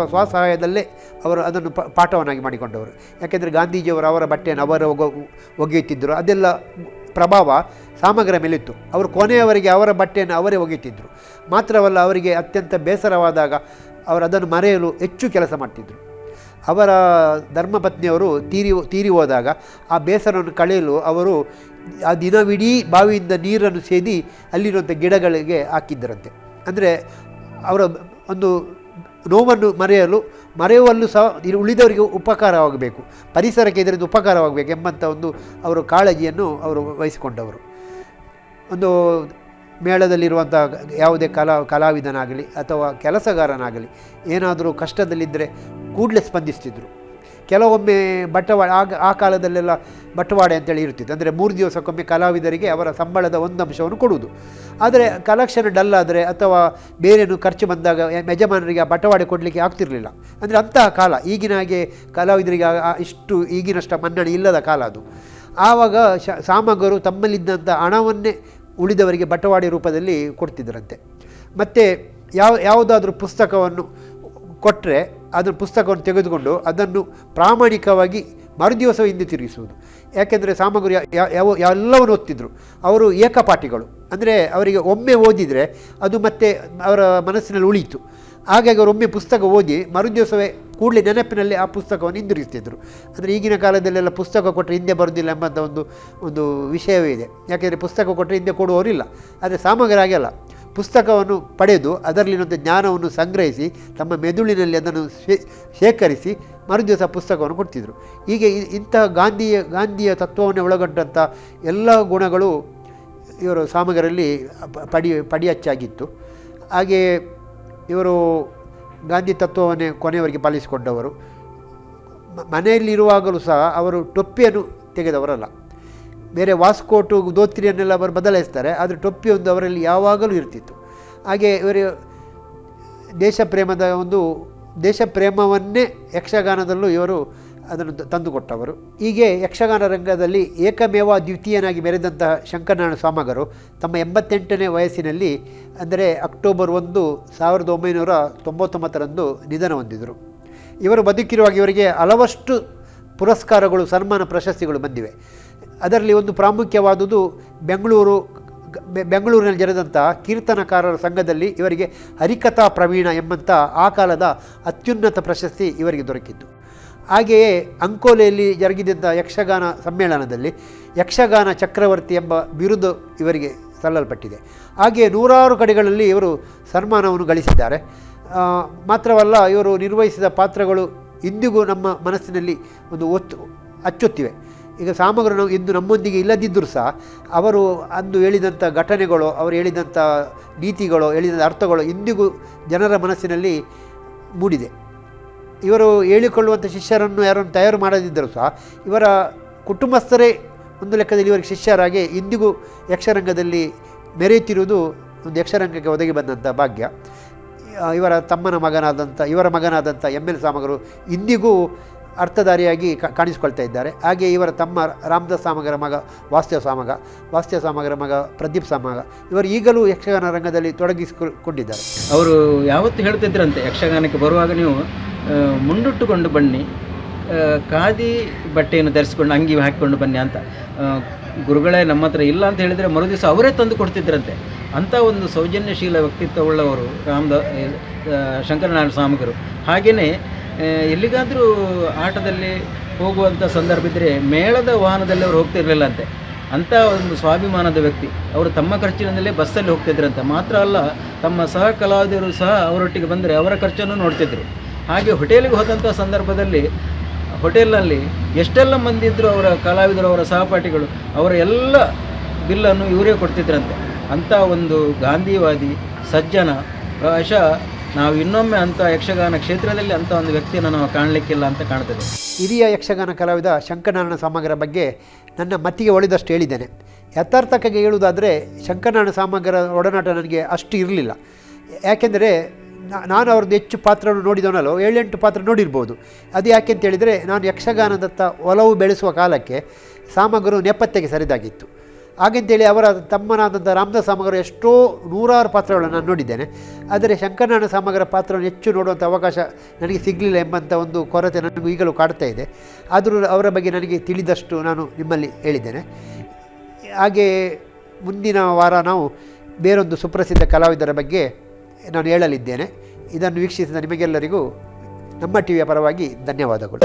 ಸ್ವಸಹಾಯದಲ್ಲೇ ಅವರು ಅದನ್ನು ಪಾಠವನ್ನಾಗಿ ಮಾಡಿಕೊಂಡವರು. ಯಾಕೆಂದರೆ ಗಾಂಧೀಜಿಯವರು ಅವರ ಬಟ್ಟೆಯನ್ನು ಅವರ ಒಗೆಯುತ್ತಿದ್ದರು, ಅದೆಲ್ಲ ಪ್ರಭಾವ ಸಾಮಗ್ರ ಮೇಲಿತ್ತು. ಅವರು ಕೊನೆಯವರೆಗೆ ಅವರ ಬಟ್ಟೆಯನ್ನು ಅವರೇ ಒಗಿತಿದ್ದರು. ಮಾತ್ರವಲ್ಲ, ಅವರಿಗೆ ಅತ್ಯಂತ ಬೇಸರವಾದಾಗ ಅವರು ಅದನ್ನು ಮರೆಯಲು ಹೆಚ್ಚು ಕೆಲಸ ಮಾಡ್ತಿದ್ದರು. ಅವರ ಧರ್ಮಪತ್ನಿಯವರು ತೀರಿ ಹೋದಾಗ ಆ ಬೇಸರವನ್ನು ಕಳೆಯಲು ಅವರು ಆ ದಿನವಿಡೀ ಬಾವಿಯಿಂದ ನೀರನ್ನು ಸೇದಿ ಅಲ್ಲಿರುವಂಥ ಗಿಡಗಳಿಗೆ ಹಾಕಿದ್ದರಂತೆ. ಅಂದರೆ ಅವರ ಒಂದು ನೋವನ್ನು ಮರೆಯುವಲ್ಲೂ ಸಹ ಉಳಿದವರಿಗೆ ಉಪಕಾರವಾಗಬೇಕು, ಪರಿಸರಕ್ಕೆ ಇದರಿಂದ ಉಪಕಾರವಾಗಬೇಕು ಎಂಬಂಥ ಒಂದು ಅವರು ಕಾಳಜಿಯನ್ನು ಅವರು ವಹಿಸಿಕೊಂಡವರು. ಒಂದು ಮೇಳದಲ್ಲಿರುವಂಥ ಯಾವುದೇ ಕಲಾವಿದನಾಗಲಿ ಅಥವಾ ಕೆಲಸಗಾರನಾಗಲಿ ಏನಾದರೂ ಕಷ್ಟದಲ್ಲಿದ್ದರೆ ಕೂಡಲೇ ಸ್ಪಂದಿಸ್ತಿದ್ರು. ಕೆಲವೊಮ್ಮೆ ಆ ಕಾಲದಲ್ಲೆಲ್ಲ ಬಟವಾಡೆ ಅಂತೇಳಿ ಇರ್ತಿತ್ತು. ಅಂದರೆ 3 ದಿವಸಕ್ಕೊಮ್ಮೆ ಕಲಾವಿದರಿಗೆ ಅವರ ಸಂಬಳದ ಒಂದು ಅಂಶವನ್ನು ಕೊಡುವುದು. ಆದರೆ ಕಲೆಕ್ಷನ್ ಡಲ್ ಆದರೆ ಅಥವಾ ಬೇರೇನು ಖರ್ಚು ಬಂದಾಗ ಯಜಮಾನರಿಗೆ ಆ ಬಟವಾಡೆ ಕೊಡಲಿಕ್ಕೆ ಆಗ್ತಿರಲಿಲ್ಲ. ಅಂದರೆ ಅಂತಹ ಕಾಲ, ಈಗಿನ ಹಾಗೆ ಕಲಾವಿದರಿಗೆ ಇಷ್ಟು ಈಗಿನಷ್ಟು ಮನ್ನಣೆ ಇಲ್ಲದ ಕಾಲ ಅದು. ಆವಾಗ ಸಾಮಗರು ತಮ್ಮಲ್ಲಿದ್ದಂಥ ಹಣವನ್ನೇ ಉಳಿದವರಿಗೆ ಬಟವಾಡೆ ರೂಪದಲ್ಲಿ ಕೊಡ್ತಿದ್ದರಂತೆ. ಮತ್ತು ಯಾವುದಾದ್ರೂ ಪುಸ್ತಕವನ್ನು ಕೊಟ್ಟರೆ ಅದನ್ನು ಪುಸ್ತಕವನ್ನು ತೆಗೆದುಕೊಂಡು ಅದನ್ನು ಪ್ರಾಮಾಣಿಕವಾಗಿ ಮರುದಿವಸ ಹಿಂದೆ ತಿರುಗಿಸುವುದು. ಯಾಕೆಂದರೆ ಸಾಮಗ್ರಿ ಎಲ್ಲವನ್ನು ಓದ್ತಿದ್ರು. ಅವರು ಏಕಪಾಠಿಗಳು, ಅಂದರೆ ಅವರಿಗೆ ಒಮ್ಮೆ ಓದಿದರೆ ಅದು ಮತ್ತೆ ಅವರ ಮನಸ್ಸಿನಲ್ಲಿ ಉಳಿಯಿತು. ಹಾಗಾಗಿ ಅವರು ಒಮ್ಮೆ ಪುಸ್ತಕ ಓದಿ ಮರುದಿವಸವೇ ಕೂಡಲೇ ನೆನಪಿನಲ್ಲಿ ಆ ಪುಸ್ತಕವನ್ನು ಹಿಂದಿರುಗಿಸ್ತಿದ್ರು. ಅಂದರೆ ಈಗಿನ ಕಾಲದಲ್ಲೆಲ್ಲ ಪುಸ್ತಕ ಕೊಟ್ಟರೆ ಹಿಂದೆ ಬರೋದಿಲ್ಲ ಎಂಬಂಥ ಒಂದು ವಿಷಯವೇ ಇದೆ. ಯಾಕೆಂದರೆ ಪುಸ್ತಕ ಕೊಟ್ಟರೆ ಹಿಂದೆ ಕೊಡುವವರಿಲ್ಲ. ಆದರೆ ಸಾಮಗ್ರಿ ಹಾಗೆಲ್ಲ, ಪುಸ್ತಕವನ್ನು ಪಡೆದು ಅದರಲ್ಲಿರುವಂಥ ಜ್ಞಾನವನ್ನು ಸಂಗ್ರಹಿಸಿ ತಮ್ಮ ಮೆದುಳಿನಲ್ಲಿ ಅದನ್ನು ಶೇಖರಿಸಿ ಮರುದಿವಸ ಪುಸ್ತಕವನ್ನು ಕೊಡ್ತಿದ್ರು. ಹೀಗೆ ಇಂತಹ ಗಾಂಧಿಯ ತತ್ವವನ್ನೇ ಒಳಗೊಂಡಂಥ ಎಲ್ಲ ಗುಣಗಳು ಇವರು ಸಾಮಗರಲ್ಲಿ ಪಡಿಯಚ್ಚಾಗಿತ್ತು. ಹಾಗೆ ಇವರು ಗಾಂಧಿ ತತ್ವವನ್ನೇ ಕೊನೆಯವರೆಗೆ ಪಾಲಿಸಿಕೊಂಡವರು. ಮನೆಯಲ್ಲಿರುವಾಗಲೂ ಸಹ ಅವರು ಟೊಪ್ಪಿಯನ್ನು ತೆಗೆದವರಲ್ಲ. ಬೇರೆ ವಾಸ್ಕೋಟು ಧೋತ್ರಿಯನ್ನೆಲ್ಲ ಅವರು ಬದಲಾಯಿಸ್ತಾರೆ, ಆದರೆ ಟೊಪ್ಪಿ ಒಂದು ಅವರಲ್ಲಿ ಯಾವಾಗಲೂ ಇರ್ತಿತ್ತು. ಹಾಗೆ ಇವರು ದೇಶಪ್ರೇಮವನ್ನೇ ಯಕ್ಷಗಾನದಲ್ಲೂ ಇವರು ಅದನ್ನು ತಂದುಕೊಟ್ಟವರು. ಹೀಗೆ ಯಕ್ಷಗಾನ ರಂಗದಲ್ಲಿ ಏಕಮೇವ ದ್ವಿತೀಯನಾಗಿ ಮೆರೆದಂತಹ ಶಂಕರನಾರಾಯಣ ಸಾಮಗರು ತಮ್ಮ 88ನೇ ವಯಸ್ಸಿನಲ್ಲಿ, ಅಂದರೆ ಅಕ್ಟೋಬರ್ 1, 1999ರಂದು ನಿಧನ ಹೊಂದಿದರು. ಇವರು ಬದುಕಿರುವಾಗ ಇವರಿಗೆ ಹಲವಷ್ಟು ಪುರಸ್ಕಾರಗಳು, ಸನ್ಮಾನ ಪ್ರಶಸ್ತಿಗಳು ಬಂದಿವೆ. ಅದರಲ್ಲಿ ಒಂದು ಪ್ರಾಮುಖ್ಯವಾದುದು ಬೆಂಗಳೂರಿನಲ್ಲಿ ಜರೆದಂಥ ಕೀರ್ತನಕಾರರ ಸಂಘದಲ್ಲಿ ಇವರಿಗೆ ಹರಿಕಥಾ ಪ್ರವೀಣ ಎಂಬಂಥ ಆ ಕಾಲದ ಅತ್ಯುನ್ನತ ಪ್ರಶಸ್ತಿ ಇವರಿಗೆ ದೊರಕಿತ್ತು. ಹಾಗೆಯೇ ಅಂಕೋಲೆಯಲ್ಲಿ ಜರುಗಿದಂಥ ಯಕ್ಷಗಾನ ಸಮ್ಮೇಳನದಲ್ಲಿ ಯಕ್ಷಗಾನ ಚಕ್ರವರ್ತಿ ಎಂಬ ಬಿರುದು ಇವರಿಗೆ ಸಲ್ಲಲ್ಪಟ್ಟಿದೆ. ಹಾಗೆಯೇ 100 ಕಡೆಗಳಲ್ಲಿ ಇವರು ಸನ್ಮಾನವನ್ನು ಗಳಿಸಿದ್ದಾರೆ. ಮಾತ್ರವಲ್ಲ, ಇವರು ನಿರ್ವಹಿಸಿದ ಪಾತ್ರಗಳು ಇಂದಿಗೂ ನಮ್ಮ ಮನಸ್ಸಿನಲ್ಲಿ ಒಂದು ಅಚ್ಚೊತ್ತಿವೆ. ಈಗ ಸಾಮಗರು ಇಂದು ನಮ್ಮೊಂದಿಗೆ ಇಲ್ಲದಿದ್ದರೂ ಸಹ ಅವರು ಅಂದು ಹೇಳಿದಂಥ ಘಟನೆಗಳು, ಅವರು ಹೇಳಿದಂಥ ನೀತಿಗಳು, ಹೇಳಿದಂಥ ಅರ್ಥಗಳು ಇಂದಿಗೂ ಜನರ ಮನಸ್ಸಿನಲ್ಲಿ ಮೂಡಿದೆ. ಇವರು ಹೇಳಿಕೊಳ್ಳುವಂಥ ಶಿಷ್ಯರನ್ನು ಯಾರನ್ನು ತಯಾರು ಮಾಡದಿದ್ದರೂ ಸಹ ಇವರ ಕುಟುಂಬಸ್ಥರೇ ಒಂದು ಲೆಕ್ಕದಲ್ಲಿ ಇವರಿಗೆ ಶಿಷ್ಯರಾಗಿ ಇಂದಿಗೂ ಯಕ್ಷರಂಗದಲ್ಲಿ ಮೆರೆಯುತ್ತಿರುವುದು ಒಂದು ಯಕ್ಷರಂಗಕ್ಕೆ ಒದಗಿ ಬಂದಂಥ ಭಾಗ್ಯ. ಇವರ ಮಗನಾದಂಥ ML ಸಾಮಗರು ಇಂದಿಗೂ ಅರ್ಥಧಾರಿಯಾಗಿ ಕಾಣಿಸ್ಕೊಳ್ತಾ ಇದ್ದಾರೆ. ಹಾಗೆ ಇವರ ತಮ್ಮ ರಾಮದಾಸ್ ಸಾಮಗರ ಮಗ ವಾಸ್ತವ ಸಾಮಗರ ಮಗ ಪ್ರದೀಪ್ ಸಾಮಗ ಇವರು ಈಗಲೂ ಯಕ್ಷಗಾನ ರಂಗದಲ್ಲಿ ತೊಡಗಿಸಿಕೊಂಡಿದ್ದಾರೆ. ಅವರು ಯಾವತ್ತು ಹೇಳ್ತಿದ್ರಂತೆ, ಯಕ್ಷಗಾನಕ್ಕೆ ಬರುವಾಗ ನೀವು ಮುಂಡುಟ್ಟುಕೊಂಡು ಬನ್ನಿ, ಖಾದಿ ಬಟ್ಟೆಯನ್ನು ಧರಿಸಿಕೊಂಡು ಅಂಗಿ ಹಾಕಿಕೊಂಡು ಬನ್ನಿ ಅಂತ. ಗುರುಗಳೇ ನಮ್ಮ ಹತ್ರ ಇಲ್ಲ ಅಂತ ಹೇಳಿದರೆ ಮರುದಿವಸ ಅವರೇ ತಂದು ಕೊಡ್ತಿದ್ರಂತೆ. ಅಂಥ ಒಂದು ಸೌಜನ್ಯಶೀಲ ವ್ಯಕ್ತಿತ್ವವುಳ್ಳವರು ಶಂಕರನಾರಾಯಣ ಸಾಮಗರು. ಹಾಗೆಯೇ ಎಲ್ಲಿಗಾದರೂ ಆಟದಲ್ಲಿ ಹೋಗುವಂಥ ಸಂದರ್ಭ ಇದ್ದರೆ ಮೇಳದ ವಾಹನದಲ್ಲಿ ಅವರು ಹೋಗ್ತಿರಲಿಲ್ಲಂತೆ. ಅಂಥ ಒಂದು ಸ್ವಾಭಿಮಾನದ ವ್ಯಕ್ತಿ. ಅವರು ತಮ್ಮ ಖರ್ಚಿನಲ್ಲೇ ಬಸ್ಸಲ್ಲಿ ಹೋಗ್ತಿದ್ರಂತೆ. ಮಾತ್ರ ಅಲ್ಲ, ತಮ್ಮ ಸಹ ಕಲಾವಿದರು ಸಹ ಅವರೊಟ್ಟಿಗೆ ಬಂದರೆ ಅವರ ಖರ್ಚನ್ನು ನೋಡ್ತಿದ್ರು. ಹಾಗೆ ಹೋಟೆಲಿಗೆ ಹೋದಂಥ ಸಂದರ್ಭದಲ್ಲಿ ಹೋಟೆಲ್ನಲ್ಲಿ ಎಷ್ಟೆಲ್ಲ ಮಂದಿ ಇದ್ದರು ಅವರ ಕಲಾವಿದರು, ಅವರ ಸಹಪಾಠಿಗಳು, ಅವರ ಎಲ್ಲ ಬಿಲ್ಲನ್ನು ಇವರೇ ಕೊಡ್ತಿದ್ರಂತೆ. ಅಂಥ ಒಂದು ಗಾಂಧಿವಾದಿ ಸಜ್ಜನ ಪ್ರಾಯಶಃ ನಾವು ಇನ್ನೊಮ್ಮೆ ಅಂಥ ಯಕ್ಷಗಾನ ಕ್ಷೇತ್ರದಲ್ಲಿ ಅಂಥ ಒಂದು ವ್ಯಕ್ತಿಯನ್ನು ನಾವು ಕಾಣಲಿಕ್ಕಿಲ್ಲ ಅಂತ ಕಾಣ್ತದೆ. ಹಿರಿಯ ಯಕ್ಷಗಾನ ಕಲಾವಿದ ಶಂಕರನಾರಾಯಣ ಸಾಮಗರ ಬಗ್ಗೆ ನನ್ನ ಮತ್ತಿಗೆ ಒಳಿದಷ್ಟು ಹೇಳಿದ್ದೇನೆ. ಯಥಾರ್ಥಕ್ಕೆ ಹೇಳುವುದಾದರೆ ಶಂಕರನಾರಾಯಣ ಸಾಮಗರ ಒಡನಾಟ ನನಗೆ ಅಷ್ಟು ಇರಲಿಲ್ಲ. ಯಾಕೆಂದರೆ ನಾನು ಅವ್ರದ್ದು ಹೆಚ್ಚು ಪಾತ್ರವನ್ನು ನೋಡಿದವನಲ್ಲೋ 7-8 ಪಾತ್ರ ನೋಡಿರ್ಬೋದು. ಅದು ಯಾಕೆ ಅಂತ ಹೇಳಿದರೆ, ನಾನು ಯಕ್ಷಗಾನದತ್ತ ಒಲವು ಬೆಳೆಸುವ ಕಾಲಕ್ಕೆ ಸಾಮಗರು ನೆಪತ್ತೆಗೆ ಸರಿದಾಗಿತ್ತು. ಹಾಗೆಂತೇಳಿ ಅವರ ತಮ್ಮನಾದಂಥ ರಾಮದಾಸ್ ಸಾಮಗರು ಎಷ್ಟೋ 100 ಪಾತ್ರಗಳನ್ನು ನಾನು ನೋಡಿದ್ದೇನೆ. ಆದರೆ ಶಂಕರನಾರಾಯಣ ಸಾಮಗರ ಪಾತ್ರವನ್ನು ಹೆಚ್ಚು ನೋಡುವಂಥ ಅವಕಾಶ ನನಗೆ ಸಿಗಲಿಲ್ಲ ಎಂಬಂಥ ಒಂದು ಕೊರತೆ ನನಗೂ ಈಗಲೂ ಕಾಡ್ತಾ ಇದೆ. ಆದರೂ ಅವರ ಬಗ್ಗೆ ನನಗೆ ತಿಳಿದಷ್ಟು ನಾನು ನಿಮ್ಮಲ್ಲಿ ಹೇಳಿದ್ದೇನೆ. ಹಾಗೆ ಮುಂದಿನ ವಾರ ನಾವು ಬೇರೊಂದು ಸುಪ್ರಸಿದ್ಧ ಕಲಾವಿದರ ಬಗ್ಗೆ ನಾನು ಹೇಳಲಿದ್ದೇನೆ. ಇದನ್ನು ವೀಕ್ಷಿಸಿದ ನಿಮಗೆಲ್ಲರಿಗೂ ನಮ್ಮ ಟಿವಿಯ ಪರವಾಗಿ ಧನ್ಯವಾದಗಳು.